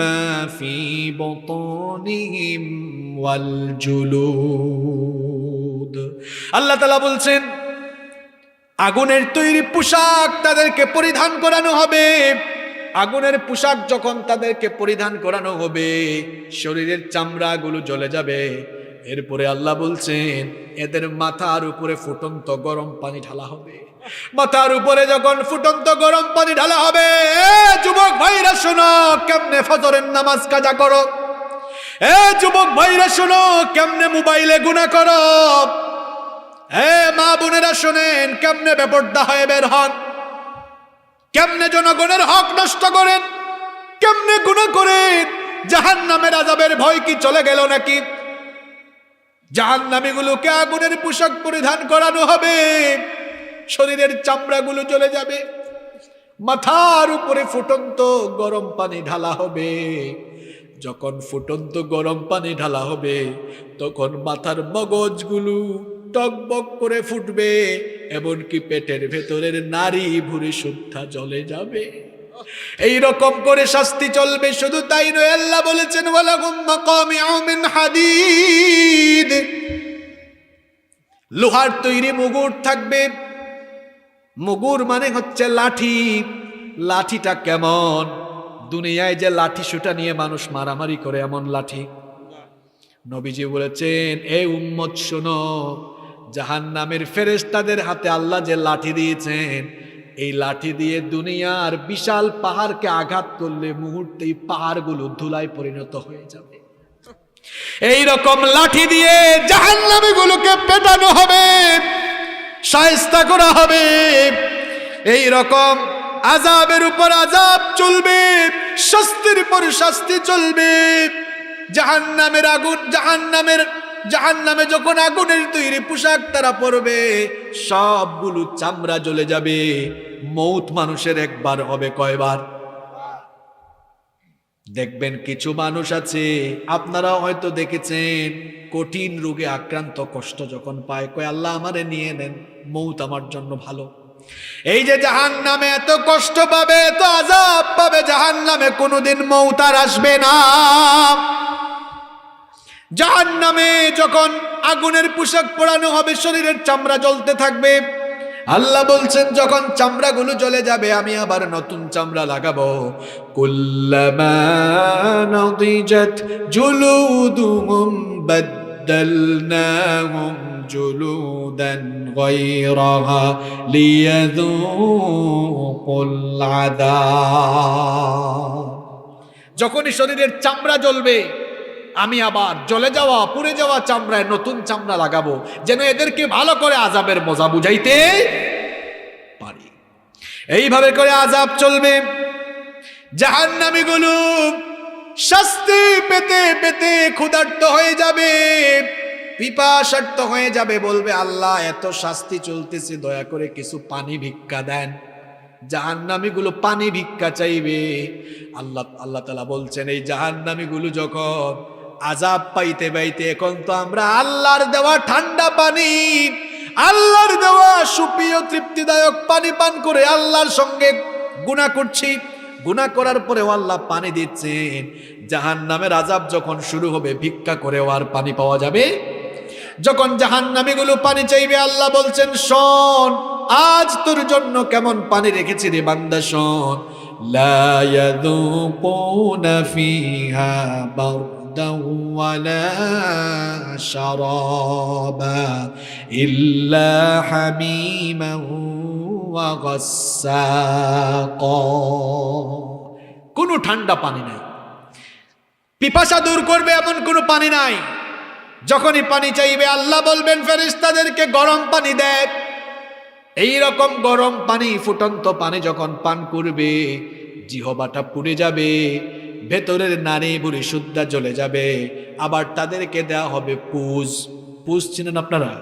ما في بطونهم والجلود। আল্লাহ তাআলা বলছেন আগুনের তৈরি পোশাক তাদেরকে পরিধান করানো হবে। আগুনের পোশাক যখন তাদেরকে পরিধান করানো হবে, শরীরের চামড়াগুলো জ্বলে যাবে। এরপরে আল্লাহ বলছেন এদের মাথার উপরে ফুটন্ত গরম পানি ঢালা হবে। মাথার উপরে যখন ফুটন্ত গরম পানি ঢালা হবে, যুবক ভাইরা শোনো কেমনে ফজরের নামাজ কাজা করো, যুবক ভাইরা শোনো কেমনে মোবাইলে গুনাহ করো, মা বোনেরা শোনেন কেমনে বেপরদা হয়ে বের হন, কেমনে জনগণের হক নষ্ট করেন, কেমনে গুনাহ করেন। জাহান্নামের আযাবের ভয় কি চলে গেল নাকি? জাহান্নামীগুলোকে আগুনের পোশাক পরিধান করানো হবে, শরীরের চামড়াগুলো জ্বলে যাবে, মাথার উপরে ফুটন্ত গরম পানি ঢালা হবে। যখন ফুটন্ত গরম পানি ঢালা হবে, তখন মাথার মগজগুলো টকবক করে ফুটবে, এমনকি পেটের ভেতরের নারী ভুঁড়ি সুদ্ধা জ্বলে যাবে। এই রকম করে শাস্তি চলবে। শুধু তাই নয়, আল্লাহ বলেছেন ওয়ালাহুম মাকামিউ মিন হাদিদ, লোহার তৈরি মুগুর থাকবে। মুগুর মানে হচ্ছে লাঠি। লাঠিটা কেমন? দুনিয়ায় যে লাঠি সুটা নিয়ে মানুষ মারামারি করে এমন লাঠি। নবীজি বলেছেন এই উম্মত শোনো, জাহান্নামের ফেরেশতাদের হাতে আল্লাহ যে লাঠি দিয়েছেন, এই লাঠি দিয়ে দুনিয়ার বিশাল পাহাড়কে আঘাত করলে মুহূর্তেই পাহাড়গুলো ধুলায় পরিণত হয়ে যাবে। এই রকম লাঠি দিয়ে জাহান্নামীগুলোকে পেটানো হবে, শায়েস্তা করা হবে। এই রকম আযাবের উপর আযাব চলবে, শাস্তির পর শাস্তি চলবে। জাহান্নামের আগুন, জাহান্নামে যখন আগুনের তৈরি পোশাক তারা পরবে, সবগুলো চামড়া জ্বলে যাবে। মৌত মানুষের একবার হবে, কয়বার? দেখবেন কিছু মানুষ আছে, আপনারাও হয়তো দেখেছেন, কঠিন রোগে আক্রান্ত, কষ্ট যখন পায় কয় আল্লাহ আমারে নিয়ে নেন, মৌত আমার জন্য ভালো। এই যে জাহান্নামে এত কষ্ট পাবে, এত আযাব পাবে, জাহান্নামে কোনোদিন মৌত আর আসবে না। জাহান্নামে যখন আগুনের পোশাক পরানো হবে, শরীরের চামড়া জ্বলতে থাকবে। আল্লাহ বলছেন যখন চামড়াগুলো জ্বলে যাবে, আমি আবার নতুন চামড়া লাগাবো। কুল্লামা নাদিজাত জুলুদুহুম বাদদালনাহুম জুলুদান গায়রাহা লিয়াযুকুল আযাব। যখনই শরীরের চামড়া জ্বলবে আমি আবার জ্বলে যাওয়া পুড়ে যাওয়া চামড়ায় নতুন চামড়া লাগাবো, যেন এদেরকে ভালো করে আযাবের মজা বুঝাইতে পারি। এইভাবে করে আযাব চলবে। জাহান্নামীগুলো শাস্তি পেতে পেতে ক্ষুধার্ত হয়ে যাবে, পিপাসার্ত হয়ে যাবে, বলবে আল্লাহ এত শাস্তি চলতেছে, দয়া করে কিছু পানি ভিক্ষা দেন। জাহান্নামীগুলো পানি ভিক্ষা চাইবে। আল্লাহ তাআলা বলছেন এই জাহান্নামীগুলো যখন আযাব পাইতে পাইতে, এখন তো আমরা আল্লাহর দেওয়া ঠান্ডা পানি, আল্লাহর দেওয়া সুপ্রিয় তৃপ্তিদায়ক পানি পান করে আল্লাহর সঙ্গে গুনাহ করছি, গুনাহ করার পরেও আল্লাহ পানি দিচ্ছেন। জাহান্নামের আযাব যখন শুরু হবে ভিক্ষা করেও আর পানি পাওয়া যাবে। যখন জাহান্নামীগুলো পানি চাইবে আল্লাহ বলছেন শোন, আজ তোর জন্য কেমন পানি রেখেছি রে বান্দা, শোন। লা ইয়াযুকুনা ফিহা বারদান ওয়ালা শারাবা ইল্লা হামিমান ওয়া গাসসাকা। কোনো ঠান্ডা পানি নাই, পিপাসা দূর করবে এমন কোনো পানি নাই। যখনই পানি চাইবে আল্লাহ বলবেন ফেরেশতাদেরকে গরম পানি দেয়। এই রকম গরম পানি, ফুটন্ত পানি যখন পান করবে জিহবাটা পুড়ে যাবে, ভেতরের নারী বুড়ি সুদ্ধা জ্বলে যাবে। আবার তাদেরকে দেয়া হবে পুজ। পুজ চিনেন আপনারা?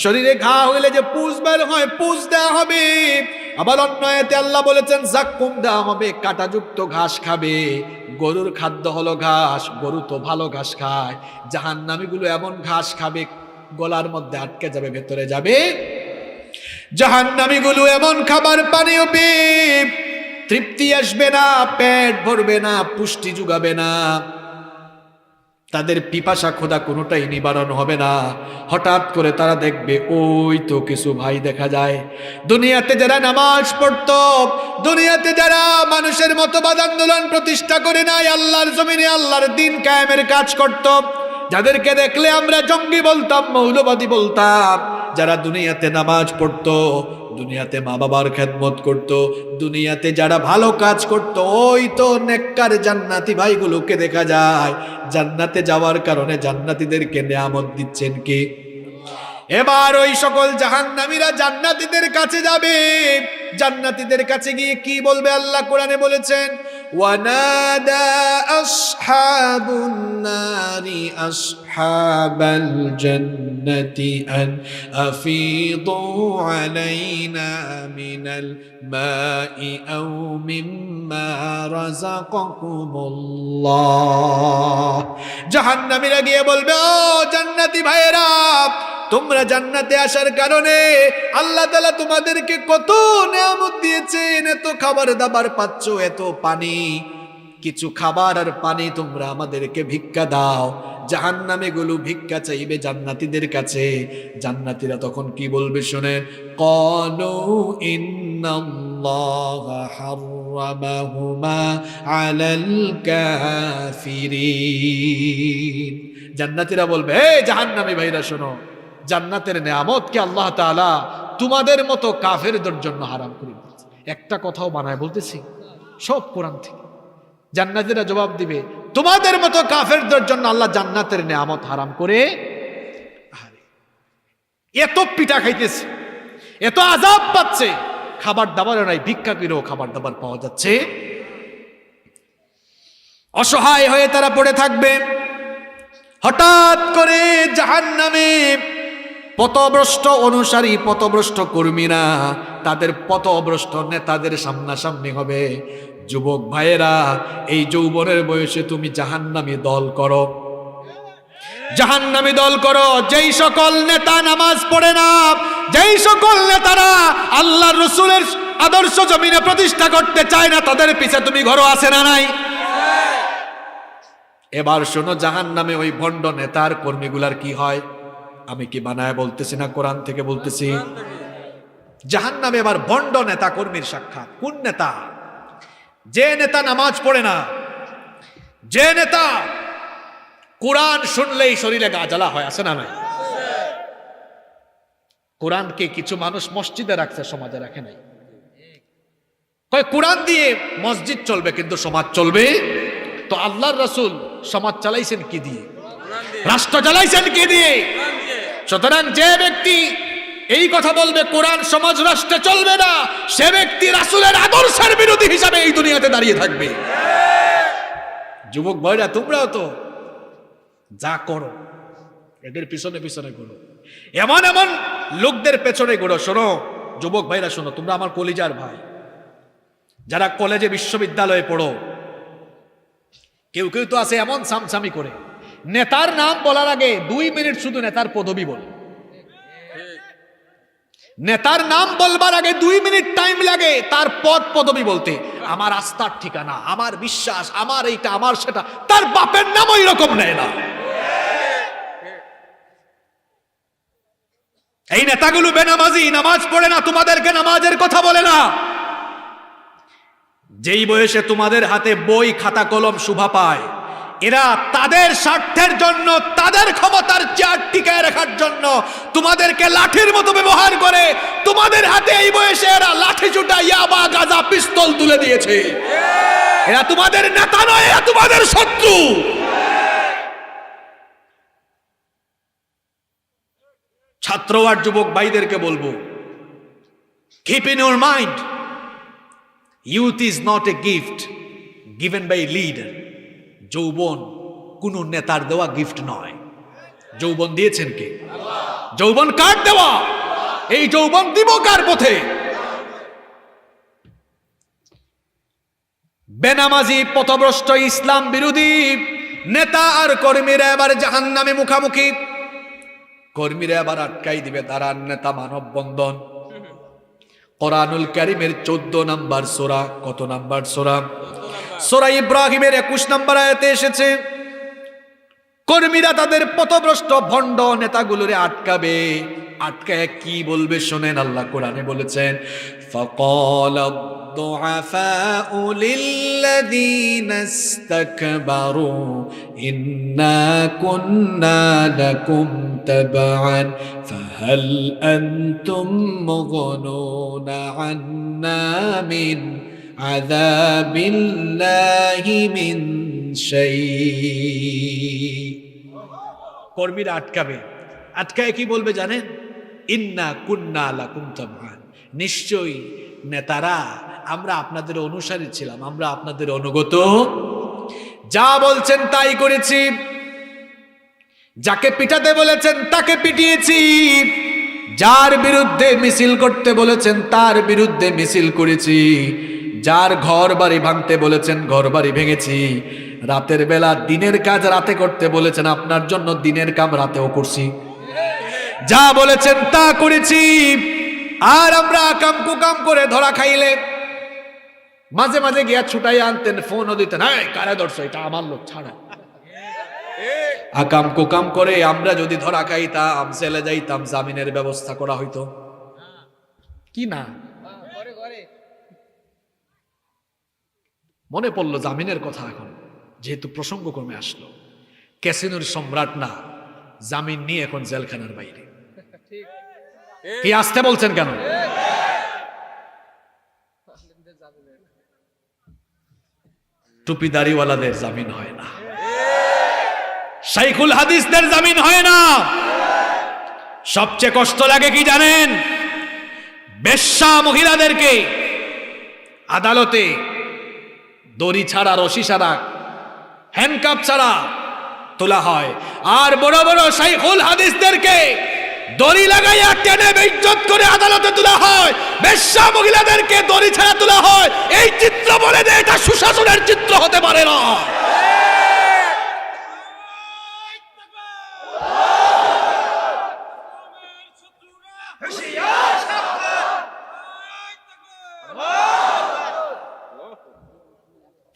শরীরে ঘা হইলে যে পুজ বের হয়, পুজ দেয়া হবে। আবার অন্য আয়াতে আল্লাহ বলেছেন জাক্কুম দেওয়া হবে, কাঁটাযুক্ত ঘাস খাবে। গরুর খাদ্য হলো ঘাস, গরু তো ভালো ঘাস খায়। জাহান্নামীগুলো এমন ঘাস খাবে গলার মধ্যে আটকে যাবে, ভেতরে যাবে। জাহান্নামীগুলো এমন খাবার পানীয় পেয়ে তৃপ্তি আসবে না, পেট ভরবে না, পুষ্টি যোগাবে না, তাদের পিপাসা ক্ষুধা কোনোটাই নিবারণ হবে না। হঠাৎ করে তারা দেখবে ওই তো কিছু ভাই দেখা যায়, দুনিয়াতে যারা নামাজ পড়তো, দুনিয়াতে যারা মানুষের মতবাদ আন্দোলন প্রতিষ্ঠা করে নাই, আল্লাহর জমিনে আল্লাহর দ্বীন কায়েমের কাজ করত, যাদেরকে দেখলে আমরা জঙ্গি বলতাম, মৌলবাদী বলতাম, যারা দুনিয়াতে নামাজ পড়তো, দুনিয়াতে মা বাবার খেদমত করত, দুনিয়াতে যারা ভালো কাজ করত, ওই তো নেককার জান্নাতি ভাইগুলোকে দেখা যায়। জান্নাতে যাওয়ার কারণে জান্নাতীদেরকে নিয়ামত দিচ্ছেন কে? এবার ওই সকল জাহান্নামীরা জান্নাতীদের কাছে যাবে। জান্নাতীদের কাছে গিয়ে কি বলবে? আল্লাহ কোরআনে বলেছেন ওয়ানাদা আসহাবুন নারি আসহাবাল জান্নাতি আন আফিদু আলাইনা মিনাল মাই আও মিম্মা রাযাকাকুমুল্লাহ। জাহান্নামীরা গিয়ে বলবে ও জান্নাতি ভাইয়েরা, তোমরা জান্নাতে আসার কারণে আল্লাহ তাআলা তোমাদেরকে কত নিয়ামত দিয়েছেন, এত খাবার দাবার পাচ্ছ, এত পানি, কিছু খাবার আর পানি তোমরা আমাদেরকে ভিক্ষা দাও। জাহান্নামীগুলো ভিক্ষা চাইবে জান্নাতীদের কাছে। জান্নাতীরা তখন কি বলবে শুনেন, ক্বালু ইন্নাল্লাহা হাররামাহুমা আলাল কাফিরিন। জান্নাতীরা বলবে হে জাহান্নামী ভাইরা শোনো, জান্নাতের নেয়ামতকে আল্লাহ তাআলা তোমাদের মতো কাফেরদের জন্য হারাম করে দিয়েছে। একটা কথাও বানায় বলতেছি, সব কোরআন থেকে। জান্নাতীরা জবাব দিবে তোমাদের মতো কাফেরদের জন্য আল্লাহ জান্নাতের নেয়ামত হারাম করে। এত পিঠা খাইতেছে, এত আযাব পাচ্ছে, খাবার দাবারও নাই, ভিক্ষা করেও খাবার দাবার পাওয়া যাচ্ছে। অসহায় হয়ে তারা পড়ে থাকবে। হঠাৎ করে জাহান্নামে পথভ্রষ্ট অনুসারী, পথভ্রষ্ট কর্মীরা তাদের পথভ্রষ্ট নেতাদের সামনাসামনি হবে। যুবক ভাইয়েরা, এই যৌবনের বয়সে তুমি জাহান্নামী দল করো, জাহান্নামী দল করো। যেই সকল নেতা নামাজ পড়ে না, যেই সকল নেতারা আল্লাহর রাসূলের আদর্শ জমিনে প্রতিষ্ঠা করতে চায় না, তাদের পিছে তুমি ঘরো আছে না নাই? এবার শোনো, জাহান্নামে ওই ভণ্ড নেতার কর্মীগুলার কি হয়? আমি কি বানায় বলতেছি না, কোরআন থেকে বলতেছি। জাহান্নামে এবার ভণ্ড নেতা কর্মীর সাক্ষাৎ। কোন নেতা? যে নেতা নামাজ পড়ে না, যে নেতা কোরআন শুনলেই শরীরে গা জ্বালা হয়, আছে না নাই? কোরআনকে কিছু মানুষ মসজিদে রাখছে, সমাজে রাখে নাই। কয় কোরআন দিয়ে মসজিদ চলবে কিন্তু সমাজ চলবে। তো আল্লাহর রাসূল সমাজ চালাইছেন কি দিয়ে? রাষ্ট্র চালাইছেন কি দিয়ে? সুতরাং যে ব্যক্তি এই কথা বলবে কোরআন সমাজ রাষ্ট্রে চলবে না, সে ব্যক্তি রাসূলের আদর্শের বিরোধী হিসাবে এই দুনিয়াতে দাঁড়িয়ে থাকবে। যুবক ভাইরা, তোমরাও তো যা করো এদের পিছনে পিছনে ঘুরো, এমন এমন লোকদের পেছনে ঘুরো। শোনো যুবক ভাইরা, শোনো, তোমরা আমার কলিজার ভাই, যারা কলেজে বিশ্ববিদ্যালয়ে পড়ো, কেউ কেউ তো আছে এমন সামসামি করে, নেতার নাম বলার আগে 2 মিনিট শুধু নেতার পদবি বলে। নেতার নাম বলবার আগে 2 মিনিট টাইম লাগে তার পদ পদবি বলতে। আমার আস্থার ঠিকানা, আমার বিশ্বাস, আমার এইটা, আমার সেটা, তার বাপের নাম ওই রকম নেয় না। এই নেতাগুলো বেনামাজি, নামাজ পড়ে না, তোমাদেরকে নামাজের কথা বলে না। যেই বয়সে তোমাদের হাতে বই খাতা কলম শোভা পায়, এরা তাদের স্বার্থের জন্য, তাদের ক্ষমতার চেয়ার টিকায় রাখার জন্য তোমাদেরকে লাঠির মতো ব্যবহার করে। তোমাদের হাতে এই বয়সে এরা লাঠি চুটা, ইয়াবা, গাঁজা, পিস্তল তুলে দিয়েছে। এরা তোমাদের নেতা নয়, এরা তোমাদের শত্রু। ছাত্র আর যুবক ভাইদেরকে বলবো, keep in your mind, youth is not a gift given by a leader. যৌবন কোন নেতার দেওয়া গিফট নয়। যৌবন দিয়েছেন কে? যৌবন কার দেওয়া? এই যৌবন দিব কার পথে? বেনামাজি, পথভ্রষ্ট, ইসলাম বিরোধী নেতা আর কর্মীরা এবার জাহান্নামে মুখামুখি। কর্মীরা এবার আটকাই দিবে, দাঁড়ান নেতা মানব বন্ধন। কোরআনুল কারীমের 14 নম্বর সূরা, কত নম্বর সূরা? সূরা ইব্রাহিমের 21 নম্বর আয়াতে এসেছে, কর্মীরা তাদের পথভ্রষ্ট ভণ্ড নেতাগুলোরে আটকাবে। আটকায় কি বলবে শোনেন, আল্লাহ কোরআনে বলেছেন, ফাকালা الضعفاء للذين استكبروا إنا كنا لكم تبعا فهل أنتم مغنون عنا من عذاب الله من شيء। কর্মীরা আটকাবে, আটকায় কি বলবে জানেন? ইন্না কুন্না লাকুম তাবআন, নিশ্চয়ই নেতারা আমরা আপনাদের অনুসারী ছিলাম, আমরা আপনাদের অনুগত, যা বলছেন তাই করেছি, যাকে পিটাতে বলেছেন তাকে পিটিয়েছি, যার বিরুদ্ধে মিছিল করতে বলেছেন তার বিরুদ্ধে মিছিল করেছি, যার ঘর বাড়ি ভাঙতে বলেছেন ঘর বাড়ি ভেঙেছি, রাতের বেলা দিনের কাজ রাতে করতে বলেছেন আপনার জন্য দিনের কাম রাতেও করছি, যা বলেছেন তা করেছি। আর আমরা আকাম কুকাম করে ধরা খাইলে মাঝে মাঝে গিয়া ছুটাই আনতেন, ফোনও দিতেন, হ্যাঁ কারে ধরছো, এটা আমার লোক, ছাড়া। আকাম কুকাম করে আমরা যদি ধরা খাইতাম, জেলে যাইতাম, জামিনের ব্যবস্থা করা হইতো কি না? মনে পড়লো জামিনের কথা এখন, যেহেতু প্রসঙ্গ ক্রমে আসলো। ক্যাসিনোর সম্রাট না, জামিন নিয়ে এখন জেলখানার বাইরে। কি আসতে বলছেন কেন? টুপিদারিওয়ালাদের জামিন হয় না, শাইখুল হাদিসদের জামিন হয় না। সবচেয়ে কষ্ট লাগে কি জানেন? বেশ্যা মহিলাদেরকে আদালতে দড়ি ছাড়া, রশি ছাড়া, হ্যান্ডকাপ ছাড়া তোলা হয়, আর বড় বড় শাইখুল হাদিসদেরকে দড়ি লাগাইয়া টেনে বেইজ্জত করে আদালতে তোলা হয়, বেশ্যা মহিলাদেরকে দড়ি ছাড়া তোলা হয়। এই চিত্র বলে দেয় এটা সুশাসনের চিত্র হতে পারে না।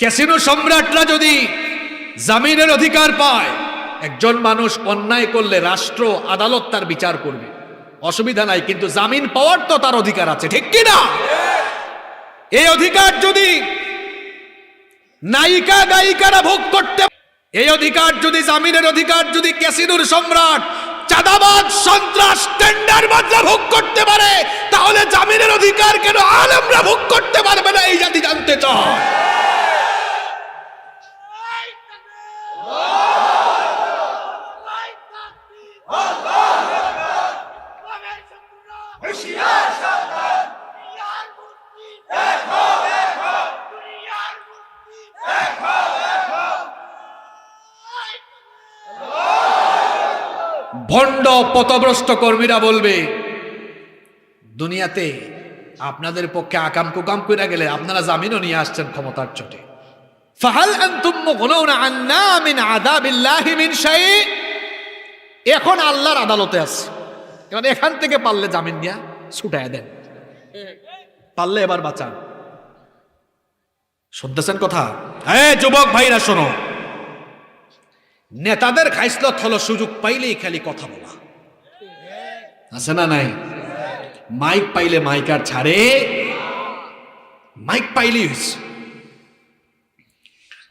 ক্যাসিনো সম্রাটরা যদি জামিনের অধিকার পায়, একজন মানুষ অন্যায় করলে রাষ্ট্র আদালত তার বিচার করবে, অসুবিধা নাই, কিন্তু জামিন পাওয়ার তো তার অধিকার আছে, ঠিক কি না? এই অধিকার যদি নায়িকা গায়িকারা ভোগ করতে এই অধিকার যদি, জামিনের অধিকার যদি ক্যাসিনোর সম্রাট চাঁদাবাজ সন্ত্রাস টেন্ডার বাজরা ভোগ করতে পারে, তাহলে জামিনের অধিকার কেন আলেমরা ভোগ করতে পারবে না? এই জাতি জানতে চায়। ভণ্ড পথভ্রষ্ট কর্মীরা বলবে, দুনিয়াতে আপনাদের পক্ষে আকাম কুকাম কইরা গেলে আপনারা জামিনও নিয়ে আসছেন ক্ষমতার চোটে। ফাহাল আনতুম মুগনুনা আন্না মিন আযাবিল্লাহি মিন শাই। এখন আল্লাহর আদালতে আছে, এখন এখান থেকে পারলে জামিন দিয়া ছুটায় দেন, পারলে এবার বাঁচান। শুনতেছেন কথা? হ্যাঁ যুবক ভাইরা শোনো, নেতাদের খাইসলত হলো সুযোগ পাইলেই খালি কথা বলা, আছে না নাই? মাইক পাইলে মাইক আর ছাড়ে, মাইক পাইলেই হয়েছে।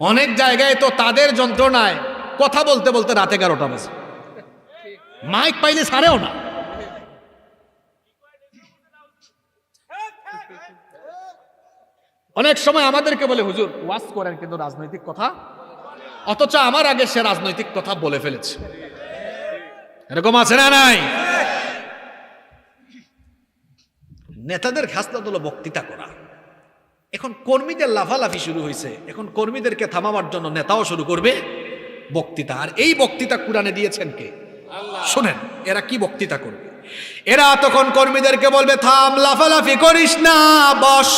অনেক জায়গায় তো তাদের যন্ত্রণায় কথা বলতে বলতে রাত 11টা বাজে, মাইক পাইলে ছাড়েও না। অনেক সময় আমাদেরকে বলে, হুজুর ওয়াজ করেন কিন্তু রাজনৈতিক কথা, অথচ আমার আগে সে রাজনৈতিক কথা বলে ফেলেছে। এরকম আছে না নাই? নেতাদের খাসলত হলো বক্তৃতা করা। এখন কর্মীদের লাফালাফি শুরু হয়েছে, এখন কর্মীদেরকে থামাবার জন্য নেতাও শুরু করবে বক্তৃতা। আর এই বক্তৃতা কুরআনে দিয়েছেন কে? শুনেন এরা কি বক্তৃতা করবে। এরা তখন কর্মীদেরকে বলবে, থাম, লাফালাফি করিস না, বস,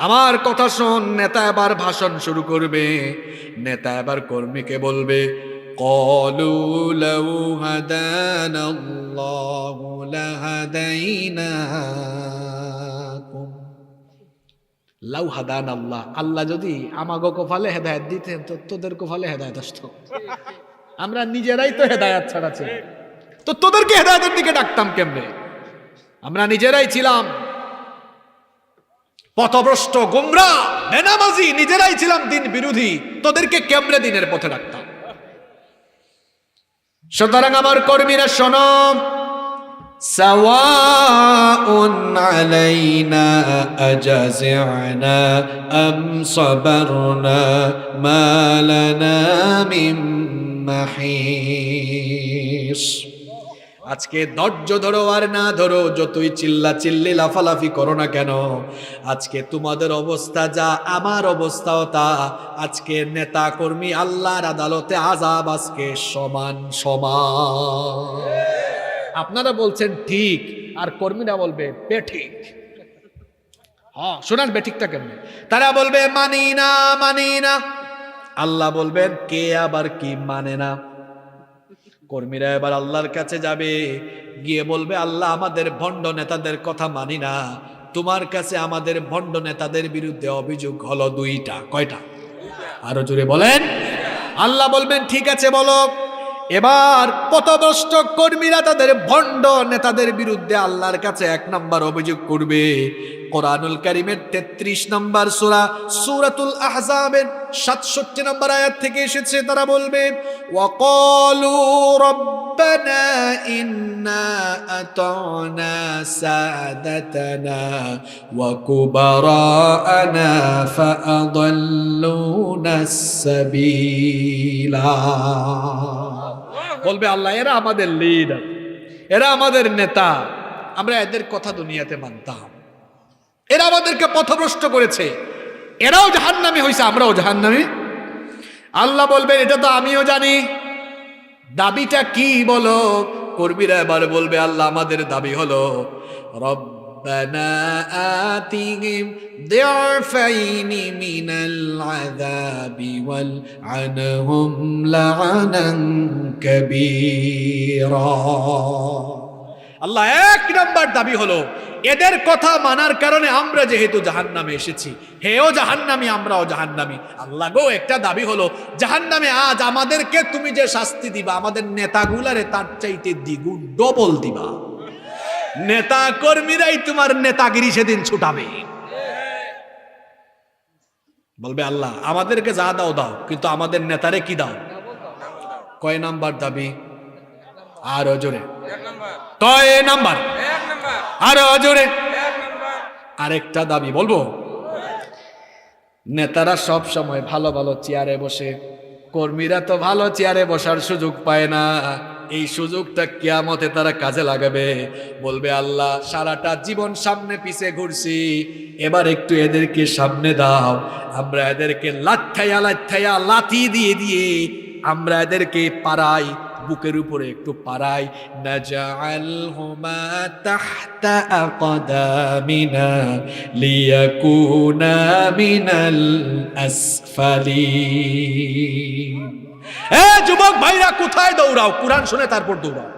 আমার কথা শোন। নেতা এবার ভাষণ শুরু করবে। নেতা এবার কর্মীকে বলবে, ক্বালু লাউ হাদানাল্লাহু লাহাদাইনাকুম। লাউ হাদানাল্লাহ, আল্লাহ যদি আমাগো কপালে হেদায়েত দিতেন তো তোদের কপালে হেদায়েত আসতো। আমরা নিজেরাই তো হেদায়েত ছাড়াছি, তো তোদেরকে হেদায়েতের দিকে ডাকতাম কেমনে? আমরা নিজেরাই ছিলাম পথভ্রষ্ট, গোমরা, বেনামাজি, নিজেরাই ছিলাম দিন বিরোধী, তোদেরকে কেমনে দিনের পথে রাখতাম? সুতরাং আমার কর্মীরা শোনো, সাওয়াউন আলাইনা আজাজি'না আম সাবারনা মা লানা মিন মাহিস। আজকে ধৈর্য ধরো আর না ধরো, যতই চিল্লা চিল্লি লাফালাফি করো না কেন, আজকে তোমাদের অবস্থা যা আমার অবস্থাও তা। আজকে নেতা কর্মী আল্লাহর আদালতে আযাব আজকে সমান সমান। আপনারা বলছেন ঠিক, আর কর্মীরা বলবে বেঠিক। হ্যাঁ শোনান বেঠিকটা কেমনে? তারা বলবে মানি না, মানি না। আল্লাহ বলবেন কে আবার কি মানে না? কর্মীরা এবার আল্লাহর কাছে যাবে, গিয়ে বলবে, আল্লাহ আমাদের ভণ্ড নেতাদের কথা মানি না, তোমার কাছে আমাদের ভণ্ড নেতাদের বিরুদ্ধে অভিযোগ হলো 2টা। কয়টা? আরো জোরে বলেন। আল্লাহ বলবেন ঠিক আছে বলো। এবার পথভ্রষ্ট কর্মীরা তাদের ভণ্ড নেতাদের বিরুদ্ধে আল্লাহর কাছে 1 নম্বর অভিযোগ করবে। কোরআনুল কারীমের 33 নম্বর সূরা সূরাতুল আহজাবের 67 নম্বর আয়াত থেকে এসেছে। তারা বলবে, ওয়াকালু রব্বানা ইন্না আতা'না সাদাতানা ওয়া কুবারানা ফাআদাল্লুনাস সাবিলা। বলবে আল্লাহ এরা আমাদের লিডার, এরা আমাদের নেতা, আমরা এদের কথা দুনিয়াতে মানতাম, এরা আমাদেরকে পথভ্রষ্ট করেছে, এরাও জাহান্নামী হয়েছে, আমরাও জাহান্নামী। আল্লাহ বলবেন এটা তো আমিও জানি, দাবিটা কি বলো? কর্মীরা এবার বলবে, আল্লাহ আমাদের দাবি হলো রব্বানা আতিহিম দি'ফাইনি মিনাল আযাবি ওয়াল আনহুম লা'নান কাবীরা। আল্লাহ 1 নম্বর দাবি হলো এদের কথা মানার কারণে আমরা যেহেতু জাহান্নামে এসেছি, হেও জাহান্নামী আমরাও জাহান্নামী। আল্লাহ গো একটা দাবি হলো জাহান্নামে আজ আমাদেরকে তুমি যে শাস্তি দিবা, আমাদের নেতাগুলারে তার চাইতে দ্বিগুণ ডবল দিবা। নেতা কর্মীরাই তোমার নেতাগিরি সেদিন ছুটাবে। বলবে আল্লাহ আমাদেরকে যা দাও দাও, কিন্তু আমাদের নেতারে কি দাও? কয় নাম্বার দাবি? আরো জোরে। কয় নাম্বার? আরো জোরে। আরেকটা দাবি বলবো, নেতারা সব সময় ভালো ভালো চেয়ারে বসে, কর্মীরা তো ভালো চেয়ারে বসার সুযোগ পায় না। এই সুযোগটা কিয়ামতে তারা কাজে লাগাবে। বলবে আল্লাহ সারাটা জীবন সামনে পিছে ঘুরছি, এবার একটু এদেরকে সামনে দাও। আমরা এদেরকে লাথিয়া লাথিয়া লাথি দিয়ে দিয়ে আমরা এদেরকে পারাই, বুকের উপরে একটু পারাই। নাজআলহুমা তাহতা আকদামিনা লিয়াকুনা মিনাল আসফালিন। এ যুবক ভাইরা কোথায় দৌড়াও? কুরআন শুনে তারপর দৌড়াও।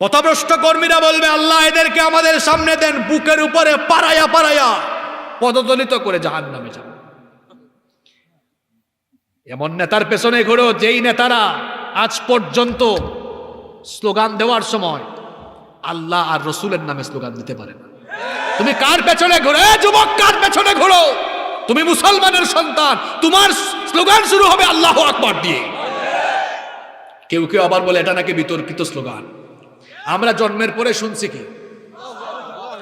পথভ্রষ্ট কর্মীরা বলবে আল্লাহ এদেরকে আমাদের সামনে দেন, বুকের উপরে পারায়া পারায়া পদদলিত করে জাহান্নামে যাব। এমন নেতার পেছনে ঘোরো যেই নেতারা আজ পর্যন্ত স্লোগান দেওয়ার সময় আল্লাহ আর রসুলের নামে স্লোগান দিতে পারে না। তুমি কার পেছনে ঘোরো? যুবক কার পেছনে ঘোরো? তুমি মুসলমানের সন্তান, তোমার স্লোগান শুরু হবে আল্লাহু আকবার দিয়ে। কেউ কেউ আবার বলে এটা নাকি বিতর্কিত স্লোগান। আমরা জন্মের পরে শুনছি কি?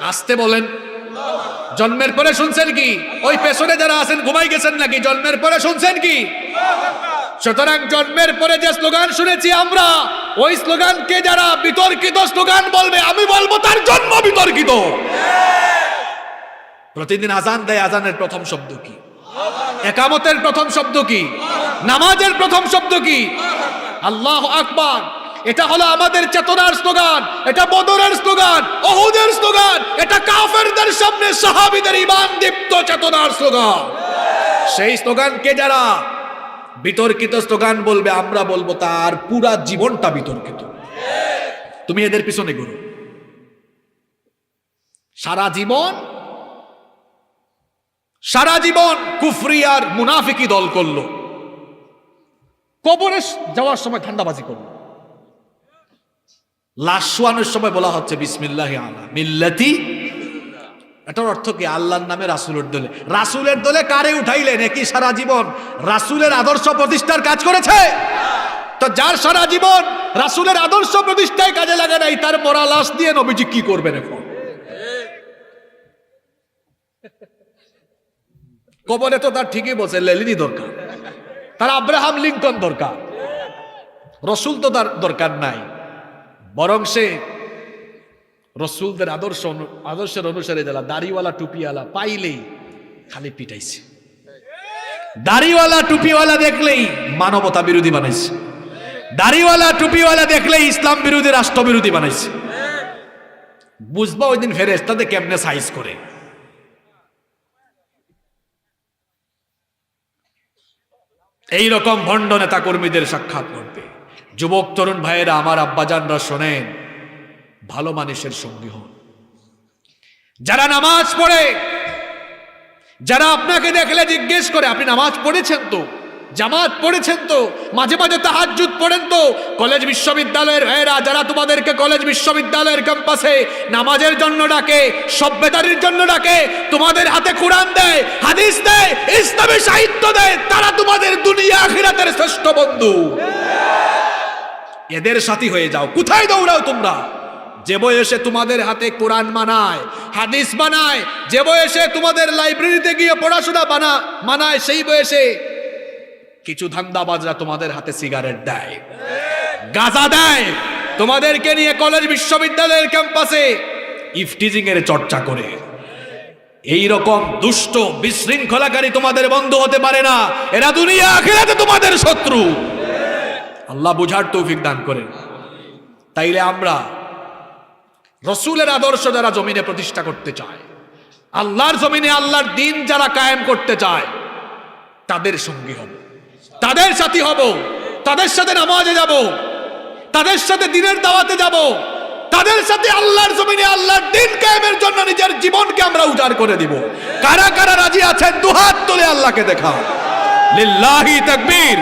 আসতে বলেন, জন্মের পরে শুনছেন কি? ওই পেছনে যারা আছেন ঘুমাই গেছেন নাকি? জন্মের পরে শুনছেন কি? সুতরাং জন্মের পরে যে স্লোগান শুনেছি আমরা, ওই স্লোগানকে যারা বিতর্কিত স্লোগান বলবে, আমি বলবো তার জন্ম বিতর্কিত। প্রতিদিন আজান দেয়, আজানের প্রথম শব্দ কি? একামতের প্রথম শব্দ কি? নামাজের প্রথম শব্দ কি? আল্লাহু আকবার। এটা হলো আমাদের চেতনার স্লোগান, এটা বদরের স্লোগান, উহুদের স্লোগান, এটা কাফেরদের সামনে সাহাবীদের ঈমান দীপ্ত চেতনার স্লোগান। সেই স্লোগানকে যারা বিতর্কিত স্লোগান বলবে, আমরা বলবো তার পুরা জীবনটা বিতর্কিত। তুমি এদের পিছনে ঘুরো, সারা জীবন কুফরি আর মুনাফিকি দল করলো, কবরে যাওয়ার সময় ঠান্ডাবাজি করলো, লাশ শোয়ানোর সময় বলা হচ্ছে বিসমিল্লাহি আলা মিল্লাতি। এটার অর্থ কি? আল্লাহর নামে রাসূলের দলে। রাসূলের দলে কারে উঠাইলেন? একই সারা জীবন রাসূলের আদর্শ প্রতিষ্ঠার কাজ করেছে। তো যার সারা জীবন রাসূলের আদর্শ প্রতিষ্ঠায় কাজে লাগে নাই, তার মরা লাশ দিয়ে নবীজি কি করবেন এখন? কবরে তো তার ঠিকই বলছে লেলিনি দরকার, তার আব্রাহাম লিঙ্কন দরকার, রসুল তো তার দরকার নাই। বরং সে রসুলদের আদর্শের অনুসারে যারা দাড়িওয়ালা টুপিওয়ালা পাইলেই খালি পিটাইছে, দাড়িওয়ালা টুপিওয়ালা দেখলেই মানবতা বিরোধী বানাইছে, দাড়িওয়ালা টুপিওয়ালা দেখলেই ইসলাম বিরোধী, রাষ্ট্র বিরোধী বানাইছে। বুঝবা ওই দিন ফেরেশতাদের কেমনে সাইজ করে। এইরকম ভণ্ড নেতা কর্মীদের সাক্ষাৎ করবে। যুবক তরুণ ভাইয়েরা, আমার আব্বাজানরা শোনেন, ভালো মানুষের সঙ্গী হন। যারা নামাজ পড়ে, যারা আপনাকে দেখলে জিজ্ঞেস করে আপনি নামাজ পড়েছেন তো, জামাত পড়েছেন তো, মাঝে মাঝে তাহাজ্জুদ পড়েন তো। কলেজ বিশ্ববিদ্যালয়ের ভাইয়েরা যারা তোমাদেরকে কলেজ বিশ্ববিদ্যালয়ের ক্যাম্পাসে নামাজের জন্য ডাকে, সভ্যতার জন্য ডাকে, তোমাদের হাতে কোরআন দেয়, হাদিস দেয়, ইসলামী সাহিত্য দেয়, তারা তোমাদের দুনিয়া আখিরাতের শ্রেষ্ঠ বন্ধু। এদের সাথী হয়ে যাও। কোথায় দৌড়াও তোমরা? যে বয়সে তোমাদের হাতে কোরআন মানায়, হাদিস মানায়, যে বয়সে তোমাদের লাইব্রেরিতে গিয়ে পড়াশোনা মানায়, সেই বয়সে কিছু ধান্দাবাজরা তোমাদের হাতে সিগারেট দেয়, গাঁজা দেয়, তোমাদেরকে নিয়ে কলেজ বিশ্ববিদ্যালয়ের ক্যাম্পাসে ইফটিজিং এর চর্চা করে। এই রকম দুষ্ট বিশৃঙ্খলাকারী তোমাদের বন্ধু হতে পারে না। এরা দুনিয়া আখিরাতে তোমাদের শত্রু। আল্লাহ বুঝার তৌফিক দান করেন। তাইলে আমরা রসুলের আদর্শ যারা জমিনে প্রতিষ্ঠা করতে চায়, আল্লাহর জমিনে আল্লাহর দিন যারা কায়েম করতে চায়, তাদের সঙ্গী হব, তাদের সাথী হব, তাদের সাথে নামাজে যাব, তাদের সাথে দিনের দাওয়াতে যাব, তাদের সাথে আল্লাহর জমিনে আল্লাহর দিন কায়েমের জন্য নিজের জীবনকে আমরা উজাড় করে দিব। কারা কারা রাজি আছেন দুহাত তুলে আল্লাহকে দেখা। লিল্লাহি তাকবীর।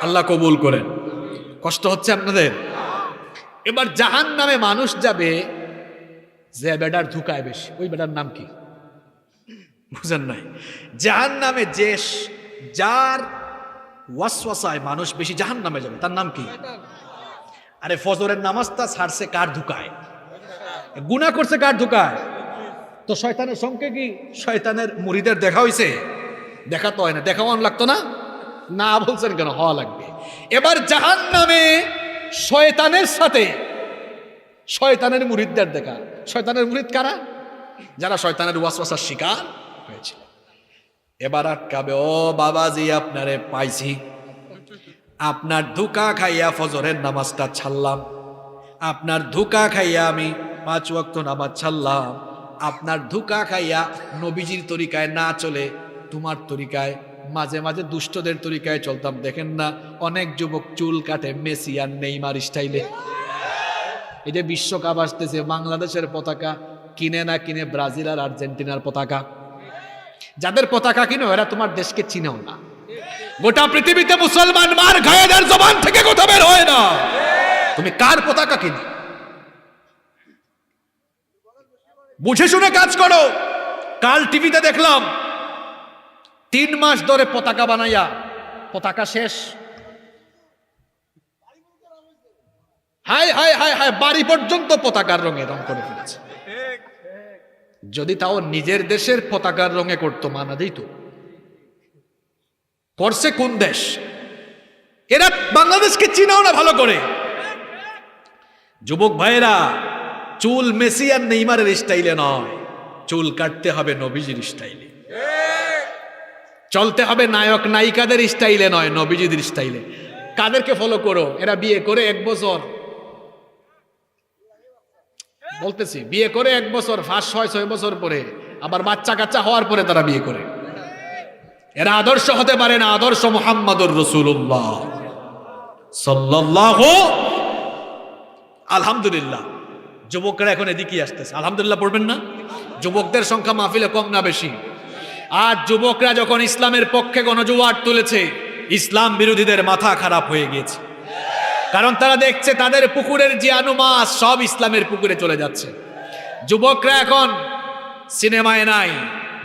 আল্লাহ কবুল করেন। কষ্ট হচ্ছে আপনাদের? এবার জাহান্নামে মানুষ যাবে যে বেটার ধুকায় বেশি, ওই বেটার নাম কি বুঝেন নাই? জাহান্নামে যে যার ওয়াসওয়াসায় মানুষ বেশি জাহান্নামে যাবে তার নাম কি? আরে ফজরের নামাজটা ছাড়ছে কার ধুকায়? গুনাহ করছে কার ধুকায়? তো শয়তানের সঙ্গে কি শয়তানের মুরিদের দেখা হইছে? দেখা তো হয় না, দেখাও লাগতো না? না বলছেন কেন? হওয়া লাগবে। এবার জাহান্নামে শয়তানের সাথে শয়তানের মুরিদদের দেখা। শয়তানের মুরিদ কারা? যারা শয়তানের ওয়াসওয়াসার শিকার হয়েছিল। এবার আটকাবে, ও বাবাজি আপনারে পাইছি, আপনার ধোঁকা খাইয়া ফজরের নামাজটা ছাড়লাম, আপনার ধোঁকা খাইয়া আমি 5 ওয়াক্ত নামাজ ছাড়লাম, আপনার ধোঁকা খাইয়া নবীজির তরিকায় না চলে তোমার তরিকায় মাঝে মাঝে দুষ্টদের তরিকায় চলতাম। দেখেন না অনেক যুবক চুল কাটে মেসি আর নেইমার স্টাইলে। এই যে বিশ্বকাপ আসতেছে, বাংলাদেশের পতাকা কিনে না কিনে ব্রাজিল আর আর্জেন্টিনার পতাকা। যাদের পতাকা কিনো এরা তোমার দেশকে চিনেও না। গোটা পৃথিবীতে মুসলমান মার খায়েদের জবান থেকে কথা বের হয় না, তুমি কার পতাকা কিনো? বুঝে শুনে কাজ করো। কাল টিভিতে দেখলাম 3 মাস ধরে পতাকা বানাইয়া পতাকা শেষ। হায় হায় হায় হায়, বাড়ি পর্যন্ত পতাকার রঙে রং করে ফেলেছে। যদি তাও নিজের দেশের পতাকার রঙে করতো মানা দিত। করছে কোন দেশ? এরা বাংলাদেশকে চিনাও না ভালো করে। যুবক ভাইরা, চুল মেসি আর নেইমারের স্টাইলে নয়, চুল কাটতে হবে নবীজির স্টাইলে, চলতে হবে নায়ক নায়িকাদের স্টাইলে নয়, নবীজিদের স্টাইলে। কাদেরকে ফলো করো? এরা বিয়ে করে 1 বছর, বলতেছি বিয়ে করে 1 বছর ফাঁস হয় 6 বছর পরে, আবার বাচ্চা কাচ্চা হওয়ার পরে তারা বিয়ে করে। এরা আদর্শ হতে পারে না। আদর্শ মুহাম্মাদুর রাসূলুল্লাহ সাল্লাল্লাহু। আলহামদুলিল্লাহ যুবকরা এখন এদিকেই আসতেছে। আলহামদুলিল্লাহ পড়বেন না? যুবকদের সংখ্যা মাহফিলে কম না বেশি? আজ যুবকরা যখন ইসলামের পক্ষে গণজোয়ার তুলেছে, ইসলাম বিরোধীদের মাথা খারাপ হয়ে গিয়েছে। কারণ তারা দেখছে তাদের পুকুরের জিয়ানু মাছ সব ইসলামের পুকুরে চলে যাচ্ছে। যুবকরা এখন সিনেমায় নাই,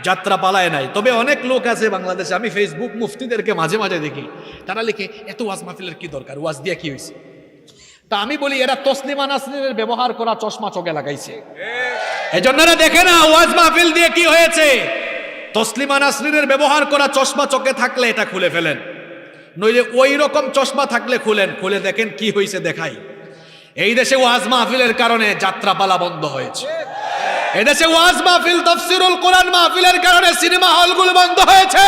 যাত্রা পালায় নাই। তবে অনেক লোক আছে বাংলাদেশে, আমি ফেসবুক মুফতিদেরকে মাঝে মাঝে দেখি, তারা লিখে এত ওয়াজ মাহফিলের কি দরকার, ওয়াজ দিয়ে কি হয়েছে? তা আমি বলি এরা তসলিমা নাসরিনের ব্যবহার করা চশমা চোখে লাগাইছে। এজন্য এরা দেখে না ওয়াজ মাহফিল দিয়ে কি হয়েছে। তসলিমা নাসরিনের ব্যবহার করা চশমা চোখে থাকলে এটা খুলে ফেলেন, নইলে ওই রকম চশমা থাকলে খুলেন, খুলে দেখেন কি হয়েছে দেখাই। এই দেশে ওয়াজ মাহফিলের কারণে যাত্রাপালা বন্ধ হয়েছে। এদেশে ওয়াজ মাহফিল, তাফসীরুল কোরআন মাহফিলের কারণে সিনেমা হলগুলো বন্ধ হয়েছে।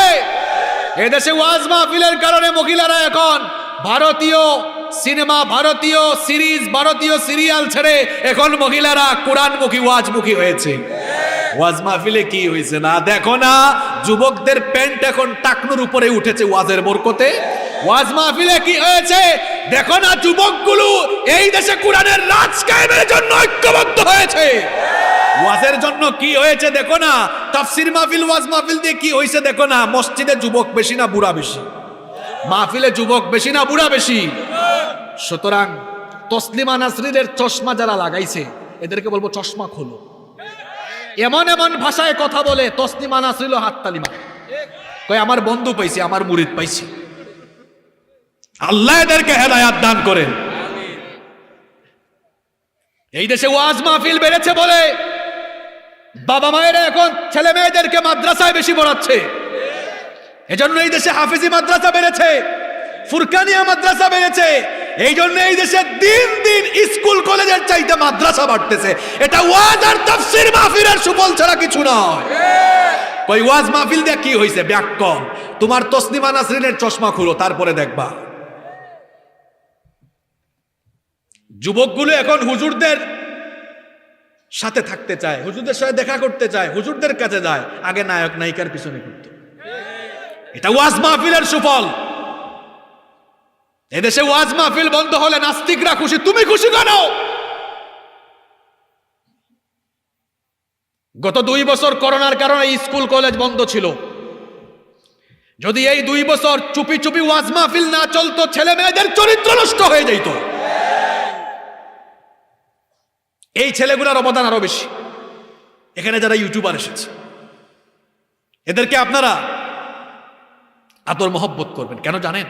এদেশে ওয়াজ মাহফিলের কারণে মহিলারা এখন ভারতীয় সিনেমা, ভারতীয় সিরিজ, ভারতীয় সিরিয়াল ছেড়ে এখন মহিলারা কোরআনমুখী, ওয়াজমুখী হয়েছে। ওয়াজ মাহফিলে কি হয়েছে না দেখো না? যুবকদের প্যান্ট এখন টাকনুর উপরে উঠেছে ওয়াজের বরকতে। ওয়াজ মাহফিলে কি হয়েছে দেখো না? যুবকগুলো এই দেশে কোরআনের রাজ কায়েমের জন্য ঐক্যবদ্ধ হয়েছে। ওয়াজের জন্য কি হয়েছে দেখো না? তাফসীর মাহফিল, ওয়াজ মাহফিল দিয়ে কি হয়েছে দেখো না? মসজিদে যুবক বেশি না বুড়া বেশি? মাহফিলে যুবক বেশি না বুড়া বেশি? সুতরাং তসলিমা নাসরিনের চশমা যারা লাগাইছে এদেরকে বলবো চশমা খোলো। এমন এমন ভাষায় কথা বলে তসলিমা নাসরিনও হাততালি মারে, কয় আমার বন্ধু পাইছি, আমার মুরিদ পাইছি। আল্লাহ এদেরকে হেদায়াত দান করেন। এই দেশে ওয়াজ মাহফিল বেড়েছে বলে বাবা মায়েরা এখন ছেলে মেয়েদেরকে মাদ্রাসায় বেশি পড়াচ্ছে। এজন্য এই দেশে হাফিজি মাদ্রাসা বেড়েছে, ফুরকানিয়া মাদ্রাসা বেড়েছে। এই জন্য এই দেশে দিন দিন স্কুল কলেজের চাইতে মাদ্রাসা বাড়তেছে। এটা ওয়াজ আর তাফসীর মাহফিলের সুফল ছাড়া কিছু নয়। কই ওয়াজ মাহফিল দিয়ে কি হইছে? ব্যাককম। তোমার তসলিমা নাসরিনের চশমা খুলো, তারপরে দেখবা। যুবকগুলো এখন হুজুরদের সাথে থাকতে চায়, হুজুরদের সাথে দেখা করতে চায়, হুজুরদের কাছে যায়। আগে নায়ক নায়িকার পিছনে ঘুরতো। এটা ওয়াজ মাহফিলের সুফল। এদেশে ওয়াজ মাহফিল বন্ধ হলে নাস্তিকরা খুশি, তুমি খুশি কেন? গত 2 বছর করোনার কারণে স্কুল কলেজ বন্ধ ছিল। যদি এই 2 বছর চুপি চুপি ওয়াজ মাহফিল না চলতো, ছেলে মেয়েদের চরিত্র নষ্ট হয়ে যেত। এই ছেলেগুলোর অবদান আরো বেশি। এখানে যারা ইউটিউবার এসেছে, এদেরকে আপনারা আদর মহব্বত করবেন। কেন জানেন?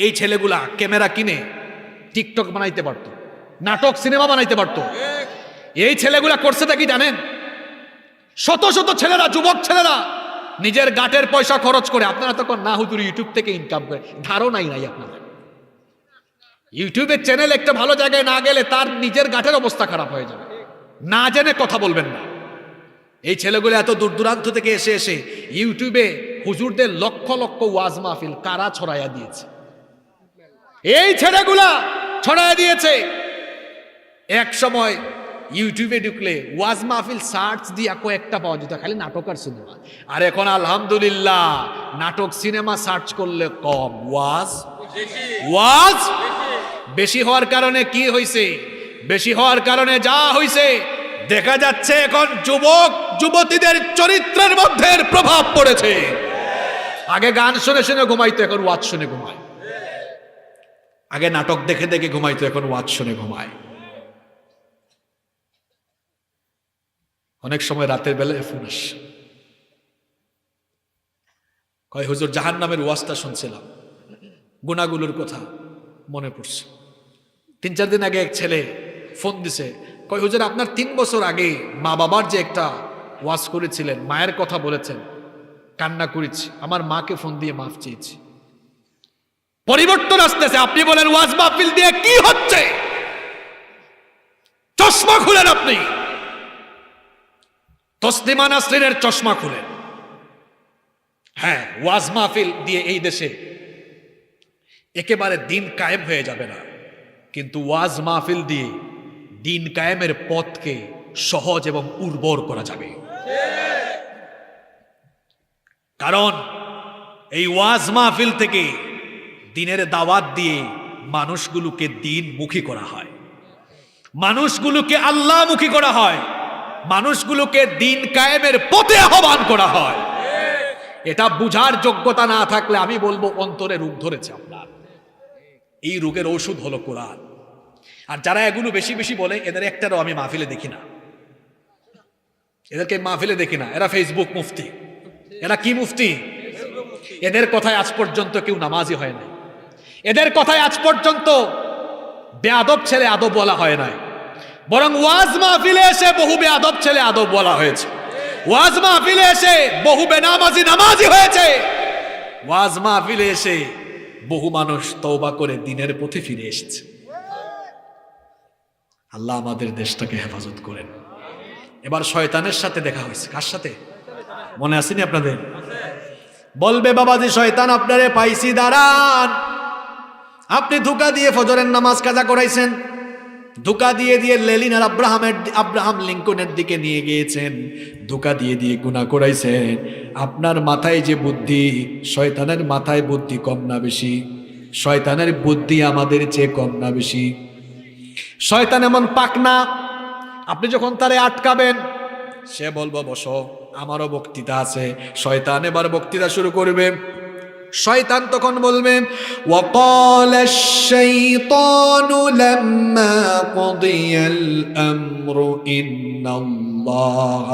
এই ছেলেগুলা ক্যামেরা কিনে টিকটক বানাইতে পারতো, নাটক সিনেমা বানাইতে পারতো। এই ছেলেগুলা করছেটা কি জানেন? শত শত ছেলেরা, যুবক ছেলেরা নিজের গাটের পয়সা খরচ করে, আপনারা তখন না হুজুর ইউটিউব থেকে ইনকাম করে, ধারণাই নাই আপনাদের। ইউটিউবের চ্যানেল একটা ভালো জায়গায় না গেলে তার নিজের গাটের অবস্থা খারাপ হয়ে যাবে। না জেনে কথা বলবেন না। এই ছেলেগুলো এত দূর দূরান্ত থেকে এসে এসে ইউটিউবে হুজুরদের লক্ষ লক্ষ ওয়াজ মাহফিল কারা ছড়াইয়া দিয়েছে? এই ছেলেগুলা ছড়াইয়া দিয়েছে। এক সময় ইউটিউবে ঢুকলে ওয়াজ মাহফিল সার্চ দিয়া কয়েকটা পাওয়া যেত, খালি নাটক আর সিনেমা। আর এখন আলহামদুলিল্লাহ নাটক সিনেমা সার্চ করলে কম, ওয়াজ বেশি হওয়ার কারণে কি হয়েছে? বেশি হওয়ার কারণে যা হয়েছে দেখা যাচ্ছে, এখন যুবক যুবতীদের চরিত্রের মধ্যে প্রভাব পড়েছে। আগে গান শুনে শুনে ঘুমাইতো, এখন ওয়াজ শুনে ঘুমায়। আগে নাটক দেখে দেখে ঘুমাইতো, এখন ওয়াজ শুনে ঘুমায়। অনেক সময় রাতের বেলায় ফোন আসে, কয় হুজুর জাহান্নামের ওয়াজটা শুনছিলাম, গুনাহগুলোর কথা মনে পড়ছে। 3-4 দিন আগে এক ছেলে ফোন দিছে, কয় হুজুর আপনার 3 বছর আগে মা বাবার যে একটা ওয়াজ করেছিলেন, মায়ের কথা বলেছেন, কান্না করেছি, আমার মাকে ফোন দিয়ে মাফ চেয়েছি। পরিবর্তন আসতেছে। আপনি বলেন ওয়াজ মাহফিল দিয়ে কি হচ্ছে? চশমা খুলেন আপনি, তসলিমা নাসরিনের চশমা খুলেন। হ্যাঁ, ওয়াজ মাহফিল দিয়ে এই দেশে একেবারে দিন কায়েম হয়ে যাবে না, কিন্তু ওয়াজ মাহফিল দিয়ে দিন কায়েমের পথকে সহজ এবং উর্বর করা যাবে। কারণ এই ওয়াজ মাহফিল থেকে দিনের দাওয়াত দিয়ে মানুষগুলোকে দিনমুখী করা হয়, মানুষগুলোকে আল্লাহমুখী করা হয়, মানুষগুলোকে দিন কায়েমের পথে আহ্বান করা হয়। এটা বুঝার যোগ্যতা না থাকলে আমি বলবো অন্তরে রোগ ধরেছে আপনার। এই রোগের ঔষধ হলো কোরআন। আর যারা এগুলো বেশি বেশি বলে, এদের একটারও আমি মাহফিলে দেখি না, এদেরকে মাহফিলে দেখি না। এরা ফেসবুক মুফতি। এরা কি মুফতি? এদের কথায় আজ পর্যন্ত কেউ নামাজি হয় নাই, এদের কথায় আজ পর্যন্ত বেয়াদব ছেলে আদব বলা হয় নাই, বরং ওয়াজ মাহফিলে এসে বহু বেয়াদব ছেলে আদব বলা হয়েছে। ওয়াজ মাহফিলে এসে বহু বেনামাজি নামাজি হয়েছে। ওয়াজ মাহফিলে এসে বহু মানুষ তওবা করে দিনের পথে ফিরে এসেছে। আল্লাহ আমাদের দেশটাকে হেফাজত করেন। এবার শয়তানের সাথে দেখা হয়েছে। কার সাথে মনে আসেনি আপনাদের? বলবে বাবাজি শয়তান আপনারে পাইছি, দাঁড়ান। আপনি ধোঁকা দিয়ে ফজরের নামাজ কাজা করাইছেন, ধোঁকা দিয়ে দিয়ে লেনিন আর আব্রাহাম লিঙ্কনের দিকে নিয়ে গিয়েছেন, ধোঁকা দিয়ে দিয়ে গুনাহ করাইছেন। আপনার মাথায় যে বুদ্ধি, শয়তানের মাথায় বুদ্ধি কম না বেশি? শয়তানের বুদ্ধি আমাদের চেয়ে কম না বেশি? শয়তান এমন পাকনা, আপনি যখন তারে আটকাবেন, সে বলবো বসো, আমারও বক্তৃতা আছে। শয়তান এবার বক্তৃতা শুরু করবে। শয়তান তখন বলবে, وقال الشيطان لما قضي الأمر إن الله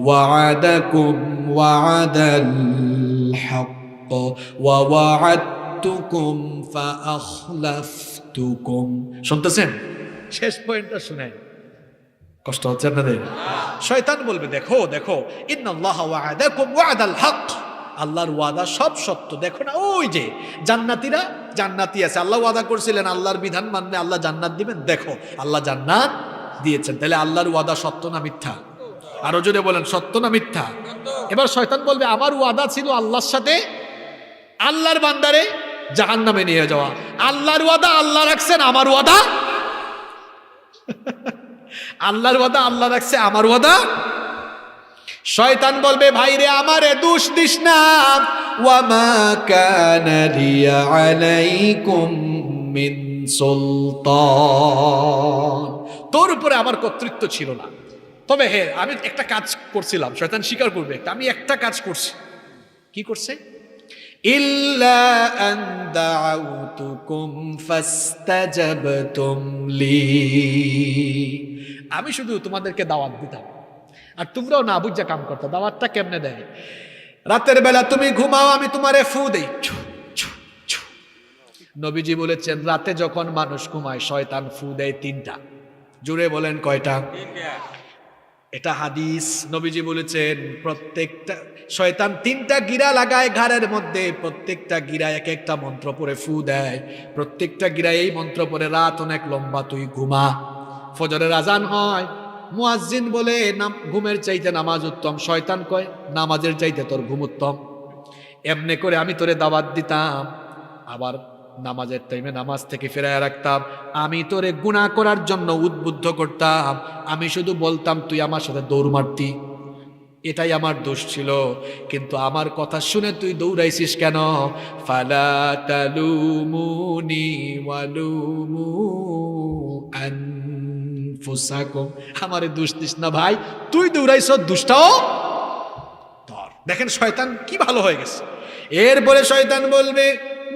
وعدكم وعد الحق ووعدتكم فأخلفتكم। শুনতেছেন? শেষ পয়েন্টটা শুনেন, কষ্ট হচ্ছে আপনাদের? শয়তান বলবে, দেখো দেখো, ইন্নাল্লাহা ওয়া'আদাকুম ওয়া'দাল হক, আল্লাহর ওয়াদা সব সত্য। দেখো না, ওই যে জান্নাতীরা, জান্নাতি আছে, আল্লাহ ওয়াদা করছিলেন আল্লাহর বিধান মানলে আল্লাহ জান্নাত দিবেন। দেখো আল্লাহ জান্নাত দিয়েছেন। তাহলে আল্লাহর ওয়াদা সত্য না মিথ্যা? আরো জোরে বলেন, সত্য না মিথ্যা? এবার শয়তান বলবে, আমার ওয়াদা ছিল আল্লাহর সাথে আল্লাহর বান্দারে জাহান্নামে নিয়ে যাওয়া। আল্লাহর ওয়াদা আল্লাহ রাখছেন, আমার ওয়াদা আল্লাহর ওয়াদা আল্লাহ রাখছে, আমার ওয়াদা। শয়তান বলবে, ভাইরে আমারে দোষ দিস না, ওয়ামা কানা লিয়া আলাইকুম মিন সুলতান, তোর উপরে আমার কর্তৃত্ব ছিল না। তবে হে, আমি একটা কাজ করছিলাম। শয়তান স্বীকার করবে, আমি একটা কাজ করছি। কি করছে? ইল্লা আন দাউতুকুম ফাস্তাজাবতুম লি। আমি শুধু তোমাদেরকে দাওয়াত দিতাম আর তোমরাও না বুঝা কাম করতে। দাওয়াতটা কেমনে দেয়? রাতের বেলা তুমি ঘুমাও, আমি তোমারে ফু দেই। নবীজি বলেছেন রাতে যখন মানুষ ঘুমায় শয়তান ফু দেয় 3টা। জুড়ে বলেন কয়টা? এটা হাদিস। নবীজি বলেছেন প্রত্যেকটা শয়তান 3টা গিরা লাগায় ঘাড়ের মধ্যে, প্রত্যেকটা গিরায় এক একটা মন্ত্র পড়ে ফু দেয়, প্রত্যেকটা গিরায় এই মন্ত্র পড়ে রাত অনেক লম্বা তুই ঘুমা। ফজরের আজান হয়, মুয়াজ্জিন বলে ঘুমের চাইতে নামাজ উত্তম, শয়তান কয় নামাজের চাইতে তোর ঘুম উত্তম। এমনি করে আমি তোরে দাওয়াত দিতাম, আবার নামাজের টাইমে নামাজ থেকে ফেরায় রাখতাম। আমি তোরে গুনাহ করার জন্য উদ্বুদ্ধ করতাম, আমি শুধু বলতাম তুই আমার সাথে দৌড় মারতি, এটাই আমার দোষ ছিল। কিন্তু আমার কথা শুনে তুই দৌড়াইছিস কেন? ফালা তালুমুনি ওয়ালুমু আনফুসাকুম, আমারে দোষ দিস না ভাই, তুই দৌড়াইছ, দোষটাও ধর। দেখেন শয়তান কি ভালো হয়ে গেছে। এরপরে শয়তান বলবে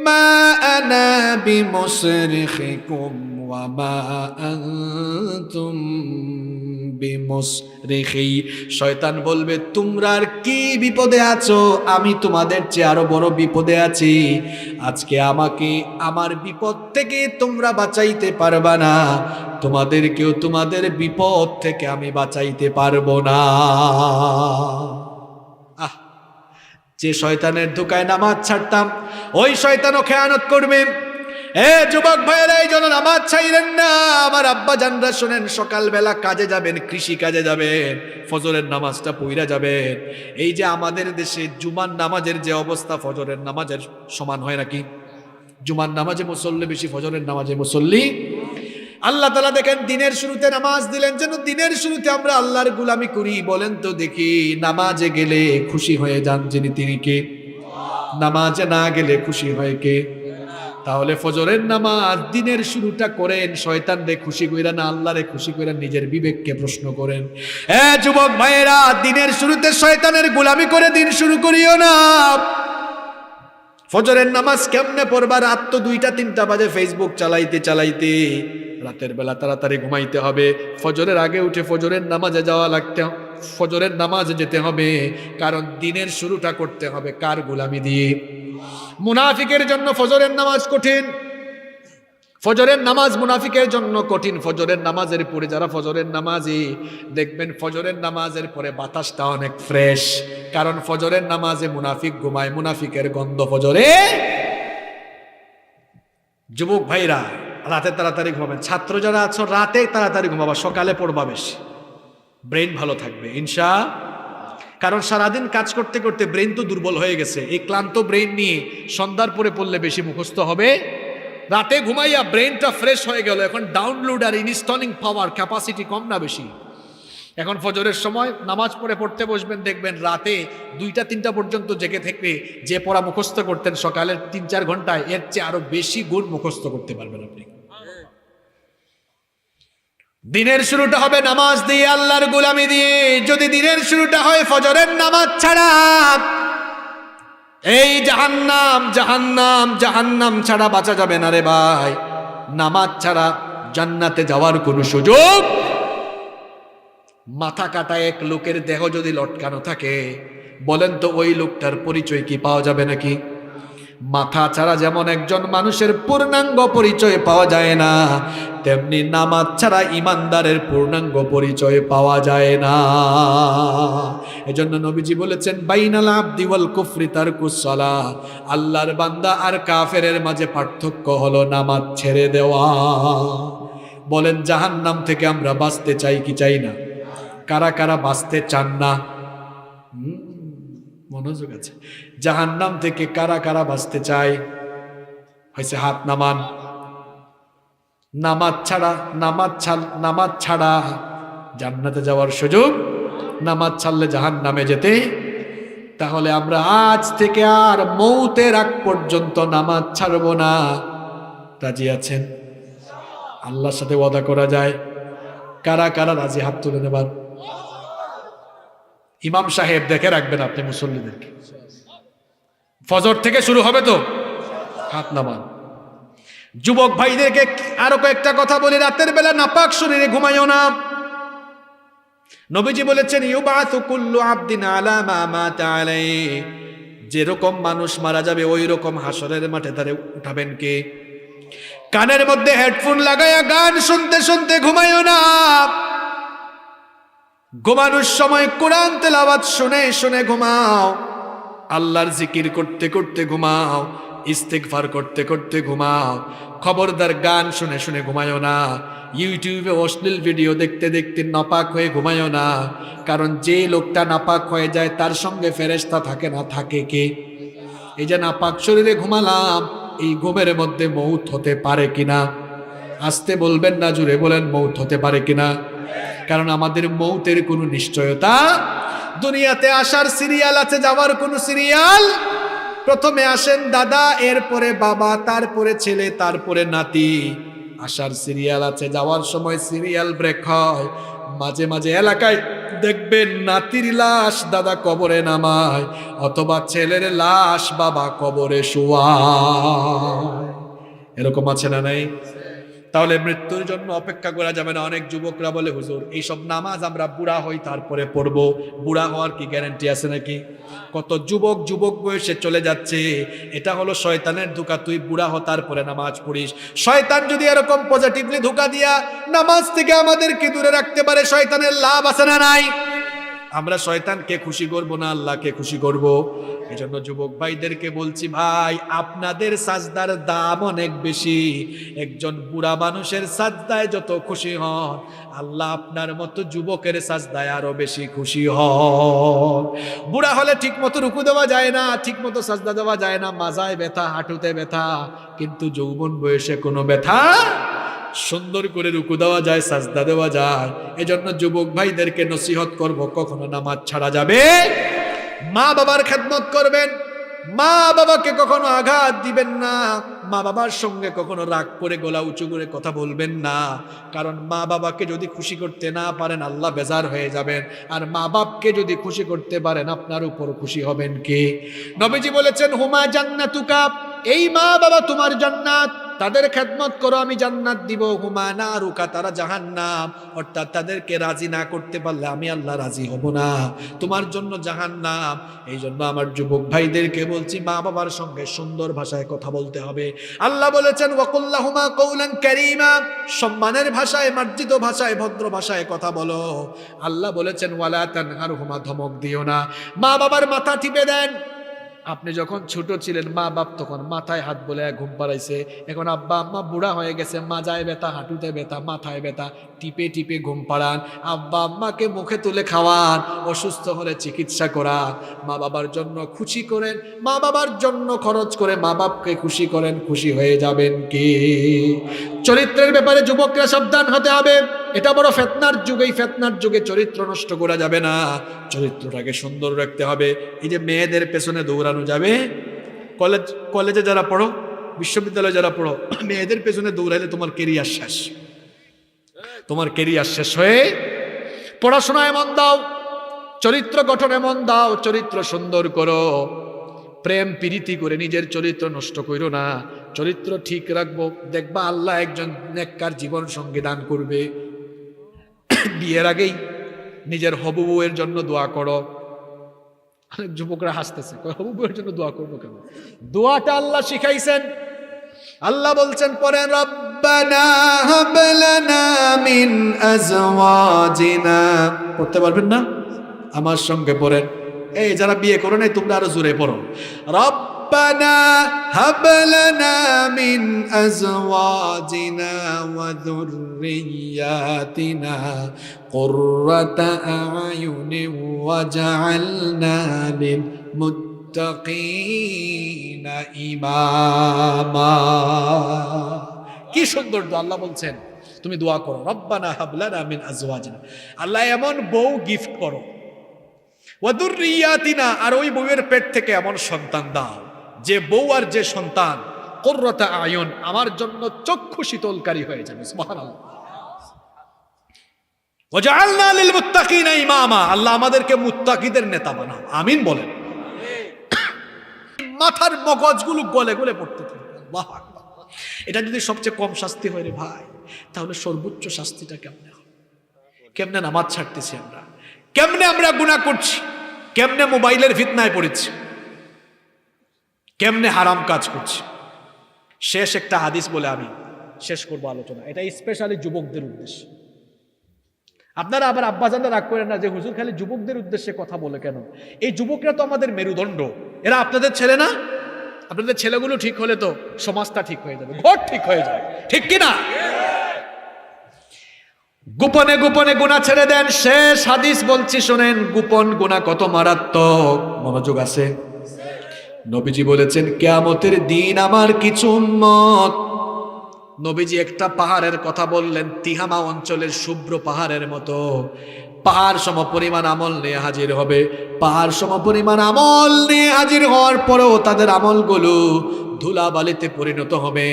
মা আনা বিমুসরিখিকুম ওয়া মা আনতুম বিমুসরিখি। শয়তান বলবে তোমরা আর কি বিপদে আছো, আমি তোমাদের চেয়ে আরো বড় বিপদে আছি। আজকে আমাকে আমার বিপদ থেকে তোমরা বাঁচাইতে পারবা না, তোমাদেরকেও তোমাদের বিপদ থেকে আমি বাঁচাইতে পারবো না। যে শয়তানের ধোকায় নামাজ ছাড়তাম, ওই শয়তানও খেয়ানত করবে। এ যুবক ভাইয়েরা, এই জন্য নামাজ ছাইলেন না। আমার আব্বা জানরা শোনেন, সকালবেলা কাজে যাবেন, কৃষি কাজে যাবেন, ফজরের নামাজটা পইরা যাবেন। এই যে আমাদের দেশে জুমার নামাজের যে অবস্থা, ফজরের নামাজের সমান হয় নাকি? জুমার নামাজে মুসল্লি বেশি, ফজরের নামাজে মুসল্লি। আল্লাহ তাআলা দেখেন দিনের শুরুতে নামাজ দিলেন যেন দিনের শুরুতে আমরা আল্লাহর গোলামি করি। বলেন তো দেখি, নামাজে গেলে খুশি হয়ে যান যিনি, তিনি কে? নামাজে না গেলে খুশি হয় কে? তাহলে ফজরের নামাজ দিনের শুরুটা করেন শয়তান রে খুশি কইরা না আল্লাহ রে খুশি কইরা? নিজের বিবেককে প্রশ্ন করেন। যুবক ভাইয়েরা, দিনের শুরুতে শয়তানের গোলামি করে দিন শুরু করিও না। ফজরের নামাজ কেমনে পড়বা? রাত তো 2টা-3টা বাজে ফেসবুক চালাইতে চালাইতে। রাতের বেলা তাড়াতাড়ি ঘুমাইতে হবে, ফজরের আগে উঠে ফজরের নামাজে যাওয়া লাগতে, ফজরের নামাজে যেতে হবে। কারণ দিনের শুরুটা করতে হবে কার গোলামি দিয়ে? মুনাফিকের জন্য ফজরের নামাজ কঠিন। ফজরের নামাজ মুনাফিকের জন্য কঠিন। ফজরের নামাজের পরে যারা ফজরের নামাজি, দেখবেন ফজরের নামাজের পরে বাতাসটা অনেক ফ্রেশ। কারণ ফজরের নামাজে মুনাফিক ঘুমায়, মুনাফিকের গন্ধ ফজরে। যুবক ভাইরা, রাতে তাড়াতাড়ি ঘুমাবেন। ছাত্র যারা আছো রাতে তাড়াতাড়ি ঘুমাবা, সকালে পড়বা বেশি, ব্রেন ভালো থাকবে ইনশা। কারণ সারাদিন কাজ করতে করতে ব্রেন তো দুর্বল হয়ে গেছে। এই ক্লান্ত ব্রেন নিয়ে সন্ধ্যার পরে পড়লে বেশি মুখস্থ হবে। রাতে ঘুমাইয়া ব্রেনটা ফ্রেশ হয়ে গেল। এখন ডাউনলোড আর ইনস্টলিং পাওয়ার ক্যাপাসিটি কম না বেশি? এখন ফজরের সময় নামাজ পড়ে পড়তে বসবেন, দেখবেন রাতে 2টা-3টা পর্যন্ত জেগে থেকে যে পড়া মুখস্থ করতেন সকালের 3-4 ঘন্টায়, এর চেয়ে আরো বেশি গুণ মুখস্থ করতে পারবেন আপনি। দিনের শুরুটা হবে নামাজ দিয়ে, আল্লাহর গোলামি দিয়ে। যদি দিনের শুরুটা হয় ফজরের নামাজ ছাড়া, এই জাহান্নাম জাহান্নাম জাহান্নাম ছাড়া বাঁচা যাবে না রে ভাই। নামাজ ছাড়া জান্নাতে যাওয়ার কোনো সুযোগ। মাথা কাটা এক লোকের দেহ যদি লটকানো থাকে, বলেন তো ওই লোকটার পরিচয় কি পাওয়া যাবে নাকি? মাথা ছাড়া যেমন একজন মানুষের পূর্ণাঙ্গ পরিচয় পাওয়া যায় না, তেমনি নামাজ ছাড়া ইমানদারের পূর্ণাঙ্গ পরিচয় পাওয়া যায় না। এজন্য নবীজি বলেছেন বাইনাল আবদি ওয়াল কুফরি তারকুস সালাহ, আল্লাহর বান্দা আর কাফেরের মাঝে পার্থক্য হলো নামাজ ছেড়ে দেওয়া। বলেন জাহান্নাম থেকে আমরা বাঁচতে চাই কি চাই না? কারা কারা বাঁচতে চান না? মনোযোগ আছে। জাহান্নাম থেকে কারা কারা বাঁচতে চায়? হয়েছে হাত নামান। নামাজ ছাড়া জান্নাতে যাওয়ার সুযোগ, নামাজ ছাড়লে জাহান্নামে যেতে। তাহলে আমরা আজ থেকে আর মৌতের আগ পর্যন্ত নামাজ ছাড়ব না। রাজি আছেন? আল্লাহর সাথে ওয়াদা করা যায়। কারা কারা রাজি? হাত তুলে নেবার। ইমাম সাহেব দেখে রাখবেন আপনি মুসল্লিদেরকে। ফজর থেকে শুরু হবে তো? হাত নামান। যুবক ভাইদেরকে আরো কয়েকটা কথা বলি, রাতের বেলা নাপাক শরীরে ঘুমাইও না। নবীজি বলেছেন ইউবাসু কুল্লু আবদিন আলা মা মাতা আলাইহি, যেরকম মানুষ মারা যাবে ওই রকম হাসরের মাঠে তারে উঠাবেন কে? কানের মধ্যে হেডফোন লাগায়া গান শুনতে শুনতে ঘুমাইও না। ঘুমানোর সময় কোরআন তেলাওয়াত শুনে শুনে ঘুমাও, আল্লাহর জিকির করতে করতে ঘুমাও, ইস্তিগফার করতে করতে ঘুমাও। খবরদার গান শুনে শুনে ঘুমায়ও না। ইউটিউবে অশ্লীল ভিডিও দেখতে দেখতে নাপাক হয়ে ঘুমায়ও না। কারণ যে লোকটা নাপাক হয়ে যায় তার সঙ্গে ফেরেশতা থাকে না, থাকে কে? এই যে নাপাক শরীরে ঘুমালাম, এই ঘুমের মধ্যে মৌত হতে পারে কিনা? আস্তে বলবেন না, জুড়ে বলেন, মৌত হতে পারে কিনা? কারণ আমাদের মৌতের কোনো নিশ্চয়তা, দুনিয়াতে আসার সিরিয়াল আছে, যাওয়ার কোনো সিরিয়াল? প্রথমে আসেন দাদা, এরপরে বাবা, তারপরে ছেলে, তারপরে নাতি। আসার সিরিয়াল আছে, যাওয়ার সময় সিরিয়াল ব্রেক হয়। মাঝে মাঝে এলাকায় দেখবেন নাতির লাশ দাদা কবরে নামায়, অথবা ছেলের লাশ বাবা কবরে শোয়ায়। এরকম আছে না নাই? তাহলে মৃত্যুর জন্য অপেক্ষা করা যাবে না। অনেক যুবকরা বলে হুজুর এইসব নামাজ আমরা বুড়া হই তারপরে পড়বো। বুড়া হওয়ার কি গ্যারান্টি আছে নাকি? কত যুবক বয়সে চলে যাচ্ছে। এটা হলো শয়তানের ধোঁকা। তুই বুড়া হ তারপরে নামাজ পড়িস। শয়তান যদি এরকম পজিটিভলি ধোঁকা দিয়া নামাজ থেকে আমাদেরকে দূরে রাখতে পারে, শয়তানের লাভ আছে না নাই? আমরা শয়তানকে খুশি করব না, আল্লাহকে খুশি করব। এজন্য যুবক ভাইদেরকে বলছি, ভাই আপনাদের সাজদার দাম অনেক বেশি। একজন বুড়া মানুষের সাজদায় যত খুশি হন, আল্লাহ আপনার মতো যুবকের সাজদায় আরো বেশি খুশি হন। বুড়া হলে ঠিক মতো রুকু দেওয়া যায় না, ঠিক মতো সাজদা দেওয়া যায় না, মাজায় ব্যথা, হাঁটুতে ব্যথা। কিন্তু যৌবন বয়সে কোনো ব্যথা, সুন্দর করে রুকু দেওয়া যায়, সাজদা দেওয়া যায়। এজন্য যুবক ভাইদেরকে নসিহত করব, কখনো নামাজ ছাড়া যাবে। মা বাবার খেদমত করবেন, মা বাবাকে কখনো আঘাত দিবেন না, মা বাবার সঙ্গে কখনো রাগ করে গলা উঁচু করে কথা বলবেন না। কারণ মা বাবাকে যদি খুশি করতে না পারেন আল্লাহ বেজার হয়ে যাবেন, আর মা বাপকে যদি খুশি করতে পারেন আপনার উপর খুশি হবেন কে? নবীজি বলেছেন হুমা জান্নাতুকা, এই মা বাবা তোমার জান্নাত, তাদের খেদমত করো আমি জান্নাত দিব। হুমা নারুকা, তারা জাহান্নাম, অর্থাৎ তাদেরকে রাজি না করতে পারলে আমি আল্লাহ রাজি হব না, তোমার জন্য জাহান্নাম। এই জন্য আমার যুবক ভাইদেরকে বলছি, মা বাবার সঙ্গে সুন্দর ভাষায় কথা বলতে হবে। আল্লাহ বলেছেন ওয়াকুল্লাহুমা কওলান কারীমা, সম্মানের ভাষায়, মার্জিত ভাষায়, ভদ্র ভাষায় কথা বলো। আল্লাহ বলেছেন ওয়ালা তানহারহুমা, ধমক দিও না। মা বাবার মাথা টিপে দেন। আপনি যখন ছোট ছিলেন মা বাপ তখন মাথায় হাত বলে ঘুম পাড়াইছে। এখন আব্বা আম্মা বুড়া হয়ে গেছে, মাজায় ব্যথা, হাঁটুতে ব্যথা, মাথায় ব্যথা, টিপে টিপে ঘুম পাড়ান। আব্বা আম্মাকে মুখে তুলে খাওয়ান, অসুস্থ হলে চিকিৎসা করা। মা বাবার জন্য খুশি করেন, মা বাবার জন্য খরচ করে মা বাপকে খুশি করেন, খুশি হয়ে যাবেন কি? চরিত্রের ব্যাপারে যুবকরা সাবধান হতে হবে। এটা বড় ফিতনার যুগ। এই ফিতনার যুগে চরিত্র নষ্ট করা যাবে না, চরিত্রটাকে সুন্দর রাখতে হবে। এই যে মেয়েদের পেছনে দৌড়ানো যাবে, কলেজে যারা পড়ো, বিশ্ববিদ্যালয়ে যারা পড়ো, মেয়েদের পেছনে দৌড়াইলে তোমার কেরিয়ার শেষ। তোমার কেরিয়ার শেষ হয়ে পড়াশোনায় মন দাও, চরিত্র গঠনে মন দাও, চরিত্র সুন্দর করো। প্রেম প্রীতি করে নিজের চরিত্র নষ্ট করো না, চরিত্র ঠিক রাখবো, দেখবা আল্লাহ একজন নেককার জীবন সঙ্গী দান করবে। বিয়ের আগেই নিজের হবু বউয়ের জন্য দোয়া করো। অনেক যুবকরা হাসতেছে, হবু বউয়ের জন্য দোয়া করবো কেন? দোয়াটা আল্লাহ শিখাইছেন। আল্লাহ বলছেন পরে, রব্বানা হাব লানা মিন আজওয়াজিনা। পড়তে পারবেন না? আমার সঙ্গে পড়েন। এই যারা বিয়ে করো নাই তোমরা আরো জোরে পড়ো, রব্বানা হাব লানা মিন আজওয়াজিনা ওয়া যুররিয়াতিনা কুররাতা আয়ুনিন ওয়াজআলনা লিল মুত্তাকিনা ইমামা। কি সুন্দর দোয়া! আল্লাহ বলছেন তুমি দোয়া করো, রব্বানা হাব লানা মিন আজওয়াজিনা, আল্লাহ এমন বউ গিফট করো, ওয়া যুররিয়াতিনা, আর ওই বউয়ের পেট থেকে এমন সন্তান দাও, যে বউ আর যে সন্তান কুররাতা আয়ুন, আমার জন্য চক্ষু শীতলকারী হয়ে যাবে। সুবহানাল্লাহ। ওয়াজআলনা লিল মুত্তাকিনা ইমামা, আল্লাহ আমাদেরকে মুত্তাকিদের নেতা বানাও। আমিন বলেন। মাথার মগজগুলো গলে গলে পড়তে থাকে। আল্লাহু আকবার। এটা যদি সবচেয়ে কম শাস্তি হয় রে ভাই, তাহলে সর্বোচ্চ শাস্তিটা কেমনে হবে? কেমনে নামাজ ছাড়তেছি আমরা, কেমনে আমরা গুনাহ করছি, কেমনে মোবাইলের ফিতনায় পড়েছি, কেমনে হারাম কাজ করছি। শেষ একটা হাদিস বলে আমি শেষ করবো আলোচনা, এটা স্পেশালি যুবকদের উদ্দেশ্যে। আপনারা আবার আব্বাজানরা রাগ করেন না যে হুজুর খালি যুবকদের উদ্দেশ্যে কথা বলে কেন? এই যুবকরা তো আমাদের মেরুদণ্ড, এরা আপনাদের ছেলে না? আপনাদের ছেলেগুলো ঠিক হলে তো সমাজটা ঠিক হয়ে যাবে, ঘর ঠিক হয়ে যাবে, ঠিক কিনা? গোপনে গোপনে গুনাহ ছেড়ে দেন। শেষ হাদিস বলছি শোনেন, গোপন গুনাহ কত মারাত্মক, মনোযোগ আছে? নবীজি বলেছেন কিয়ামতের দিন আমার কিছু উম্মত, নবীজি একটা পাহাড়ের কথা বললেন, তিহামা অঞ্চলের শুভ্র পাহাড়ের মতো, পাহাড় সম পরিমাণ আমল নিয়ে হাজির হবে। পাহাড় সম পরিমাণ আমল নিয়ে হাজির হওয়ার পরেও তাদের আমলগুলো ধুলাবালিতে পরিণত হবে।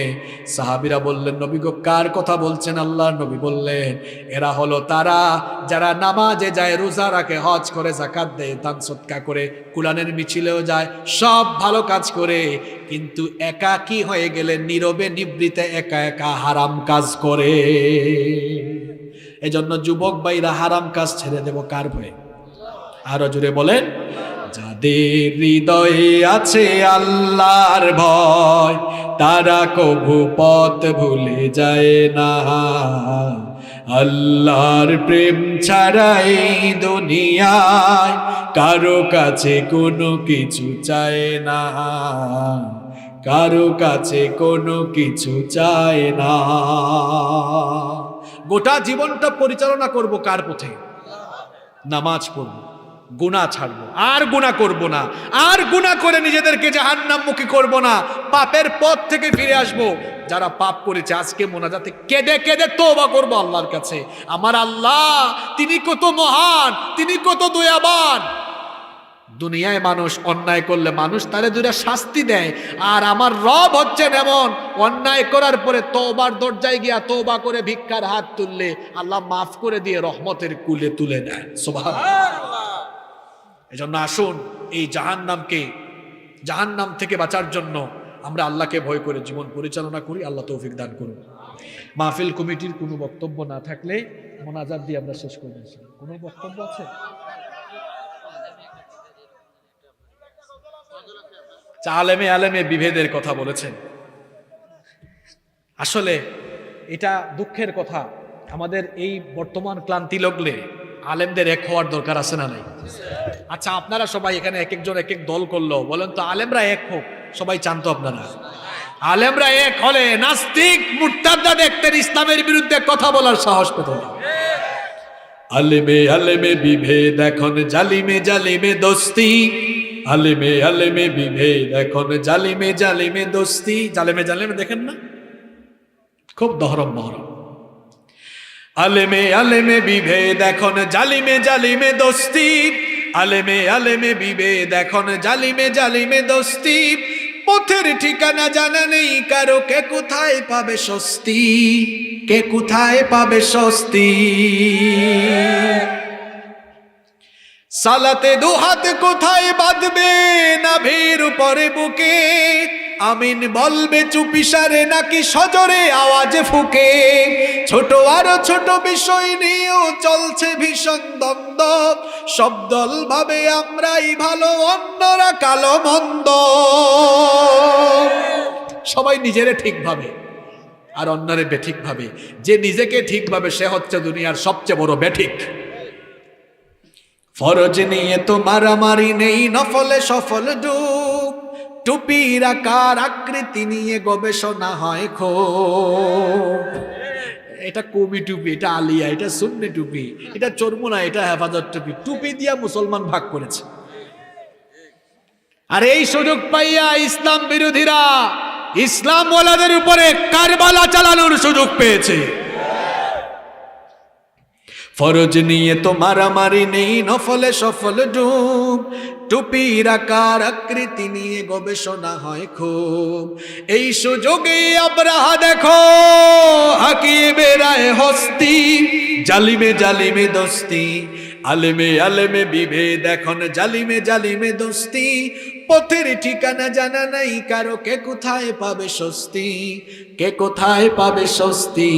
সাহাবীরা বললেন, নবী গো কার কথা বলছেন? আল্লাহর নবী বললেন, এরা হলো তারা যারা নামাজে যায়, রোজা রাখে, হজ করে, যাকাত দেয়, দান সদকা করে, কুরআনের মিছিলেও যায়, সব ভালো কাজ করে, কিন্তু একাকী হয়ে গেলে নীরবে নিবৃতে একা একা হারাম কাজ করে। এজন্য যুবক ভাইরা হারাম কাজ ছেড়ে দেব কার ভয়ে? আরো জোরে বলেন, যাদের হৃদয়ে আছে আল্লাহর ভয়, তারা কভু পথ ভুলে যায় না। আল্লাহর প্রেম ছাড়া এই দুনিয়ায় কারো কাছে কোনো কিছু চায় না, কারো কাছে কোনো কিছু চায় না। গোটা জীবনটা পরিচালনা করব কার পথে? নামাজ পড়ব, গুনাহ ছাড়বো, আর গুনাহ করব না, আর গুনাহ করে নিজেদেরকে জাহান্নামমুখী করব না, পাপের পথ থেকে ফিরে আসব। যারা পাপ করেছে আজকে মোনাজাতে কেঁদে কেঁদে তওবা করব আল্লাহর কাছে, আমার আল্লাহ তিনি কত মহান, তিনি কত দয়াবান। দুনিয়ায় মানুষ অন্যায় করলে মানুষ তারে দুইটা শাস্তি দেয়, আর আমার রব হচ্ছেন এমন, অন্যায় করার পরে তওবার দরজায় গিয়া তওবা করে ভিক্ষার হাত তুললে আল্লাহ মাফ করে দিয়ে রহমতের কুলে তুলে নেয়। সুবহানাল্লাহ। এজন্য আসুন এই জাহান্নাম থেকে বাঁচার জন্য আমরা আল্লাহকে ভয় করে জীবন পরিচালনা করি। আল্লাহ তৌফিক দান করুন। মাহফিল কমিটির কোনো বক্তব্য না থাকলে মোনাজাত দিয়ে আমরা শেষ করব। কোনো বক্তব্য আছে? আলেমে বিভেদের কথা বলেছেন, আসলে এটা দুঃখের কথা। আমাদের এই বর্তমান ক্লান্তি লগলে আলেমদের এক হওয়ার দরকার আছে না নাই? আচ্ছা আপনারা সবাই এখানে এক একজন এক এক দল করলো, বলেন তো আলেমরা এক হোক, সবাই চান তো আপনারা? আলেমরা এক হলে নাস্তিক মুরতাদরা দেখতেন ইসলামের বিরুদ্ধে কথা বলার সাহস পেত না। আলেমে বিভেদ এখন জালিমে দোস্তি, আলেমে বিভেদ এখন জালিমে দোস্তি। জালেমে দেখেন না, খুব দহরম মহরম। আলেমে বিভেদ এখন জালিমে দোস্তি, আলেমে বিভেদ এখন জালিমে দোস্তি। পথের ঠিকানা জানা নেই কারো, কে কোথায় পাবে স্বস্তি, কে কোথায় পাবে স্বস্তি। সালাতে দুহাত কোথায় বাঁধবে, নাভির উপরে বুকে, আমিন বলবে চুপিসারে নাকি সজোরে আওয়াজে ফুকে। ছোট আরো ছোট বিষয় নিয়েও চলছে ভীষণ দ্বন্দ্ব, সব দল ভাবে আমরাই ভালো, অন্যরা কালো মন্দ। সবাই নিজেরে ঠিক ভাবে আর অন্যরে বেঠিক ভাবে। যে নিজেকে ঠিক ভাবে সে হচ্ছে দুনিয়ার সবচেয়ে বড় বেঠিক। ফরজ নিয়ে তো মারামারি নেই, নফলে সফল ডুব, টুপির আকার আকৃতি নিয়ে গবেষণা হয় খুব। এটা কবি টুপি, এটা আলিয়া, এটা সুন্নি টুপি, এটা চরমুনা, এটা হেফাজত টুপি, টুপি দিয়া মুসলমান ভাগ করেছে। আর এই সুযোগ পাইয়া ইসলাম বিরোধীরা ইসলাম ওয়ালাদের উপরে কারবালা চালানোর সুযোগ পেয়েছে। ফরজ নিয়ে তো মারামারি নেই, নফলে সফল ডুব, টুপির আকার আকৃতি নিয়ে গবেষণা হয় খুব। এই সুযোগে আব্রাহা দেখো হাকিয়ে বেড়ায় হস্তি, জালিমে দোস্তি, আলেমে বিভেদ এখন জালিমে দোস্তি। পথের ঠিকানা জানা নাই কারো, কে কোথায় পাবে স্বস্তি, কে কোথায় পাবে স্বস্তি।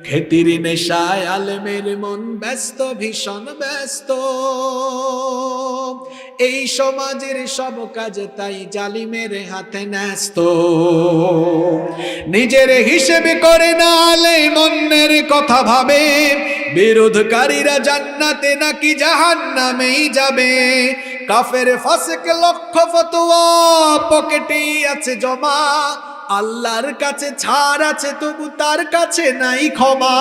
খেতির নেশায় আলেমের মন ব্যস্ত, ভীষণ ব্যস্ত, এই সমাজের সব কাজে তাই জালিমের হাতে ন্যস্ত। নিজের হিসেবে করে না আলেম, অন্যের কথা ভাবে, বিরোধকারীরা জান্নাতে নাকি জাহান্নামেই যাবে। কাফের ফাসিক লক্ষ ফতোয়া পকেটেই আছে জমা, আল্লাহর কাছে ছাড় আছে তবু তার কাছে নাই ক্ষমা।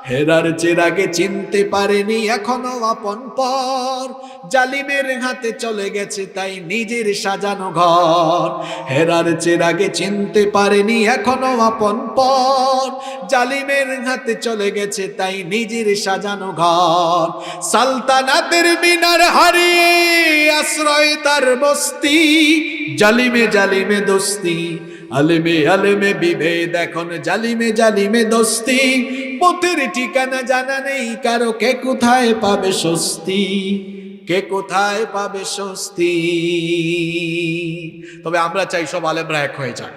হেরার চেরাগে চিনতে পারেনি এখনো আপন পর, জালিমের হাতে চলে গেছে তাই নিজের সাজানো ঘর। হেরার চেরাগে চিনতে পারেনি এখনো আপন পর, জালিমের হাতে চলে গেছে তাই নিজের সাজানো ঘর। সালতানাতের মিনার হারিয়ে আশ্রয় তার বস্তি, জালিমে জালিমে দোস্তি, আলেমে আলেমে বিভেদ এখন জালিমে জালিমে দোস্তি। পথের ঠিকানা জানা নেই কারো, কে কোথায় পাবে স্বস্তি, কে কোথায় পাবে স্বস্তি। তবে আমরা চাই সব আলেমরা এক হয়ে যাক,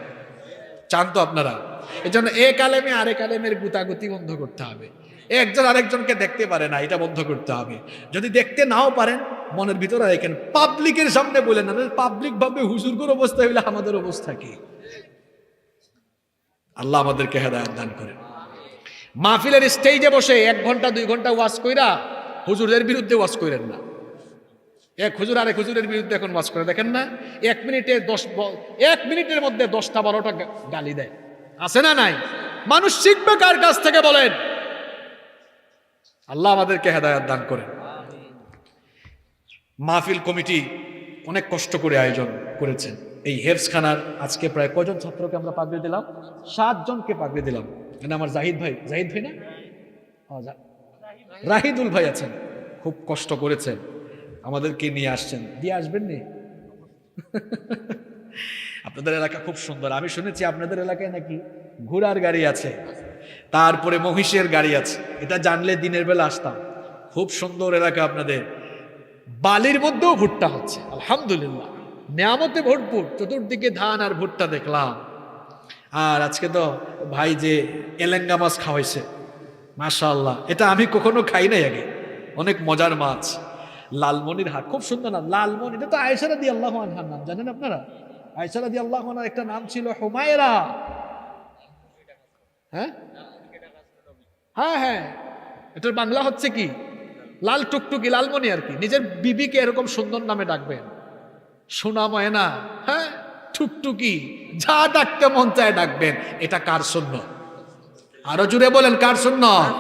চান তো আপনারা? এজন্য এক আলেমে আরেক আলেমের গুতাগুতি বন্ধ করতে হবে। একজন আরেকজনকে দেখতে পারে না, এটা বন্ধ করতে হবে। যদি দেখতে নাও পারেন মনের ভিতরে রেখেন, পাবলিকের সামনে বলেন না। পাবলিক ভাবে হুজুরগর অবস্থা হইলে আমাদের অবস্থা কি? আল্লাহ আমাদেরকে হেদায়েত দান করেন। মাহফিলের স্টেজে বসে 1 ঘন্টা 2 ঘন্টা ওয়াজ কইরা হুজুরের বিরুদ্ধে ওয়াজ কইরেন না। এক হুজুর আরেক হুজুরের বিরুদ্ধে এখন ওয়াজ করে, দেখেন না 1 মিনিটের মধ্যে 10টা 12টা গালি দেয়, আছে না নাই? মানুষ শিখবে কার কাছ থেকে বলেন? আল্লাহ আমাদেরকে হেদায়েত দান করেন। মাহফিল কমিটি অনেক কষ্ট করে আয়োজন করেছেন। এই হেফজখানার আজকে প্রায় কজন ছাত্রকে আমরা পাগড়ি দিলাম? 7 জনকে পাগড়ি দিলাম। মানে আমার জাহিদ ভাই না, রাহিদুল ভাই আছেন, খুব কষ্ট করেছেন, আমাদেরকে নিয়ে আসছেন। দিয়ে আসবেন নি? আপনাদের এলাকা খুব সুন্দর, আমি শুনেছি আপনাদের এলাকায় নাকি ঘোড়ার গাড়ি আছে, তারপরে মহিষের গাড়ি আছে। এটা জানলে দিনের বেলা আসতাম। খুব সুন্দর এলাকা আপনাদের। বালির মধ্যেও ভুট্টা হচ্ছে, আলহামদুলিল্লাহ, নিয়ামতে ভরপুর, চতুর্দিকে ধান আর ভুট্টা দেখলাম। আর আজকে তো ভাই যে এলেঙ্গা মাছ খাওয়াইছে, মাশাআল্লাহ, এটা আমি কখনো খাই নাই আগে, অনেক মজার মাছ। লালমনির হাট, খুব সুন্দর নাম লালমনি। এটা তো আয়েশা রাদিয়াল্লাহু আনহার নাম, জানেন আপনারা? আয়েশা রাদিয়াল্লাহু আনহার একটা নাম ছিল হুমায়রা। হ্যাঁ হ্যাঁ হ্যাঁ, এটার বাংলা হচ্ছে কি? লাল টুকটুকি, লালমনি আর কি। নিজের বিবিকে এরকম সুন্দর নামে ডাকবেন, সোনা ময়না, হ্যাঁ, টুকটুকি, যা ডাকতে মন চায় ডাকবেন। এটা কার সুন্নাত? আরো জুড়ে বলেন, কার সুন্নাত?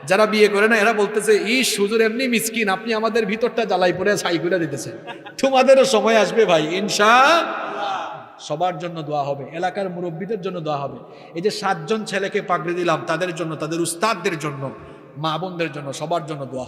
যারা বিয়ে করে না এরা বলতেছে, ইস হুজুর এমনি মিসকিন, আপনি আমাদের ভিতরটা জ্বালাই পড়ে ছাই করে দিতেছেন। তোমাদেরও সময় আসবে ভাই, ইনশাআল্লাহ। সবার জন্য দোয়া হবে, এলাকার মুরব্বীদের জন্য দোয়া হবে। এই যে 7 জন ছেলেকে পাগড়ি দিলাম, তাদের জন্য, তাদের উস্তাদদের জন্য, মা বোনদের জন্য, সবার জন্য দোয়া হবে।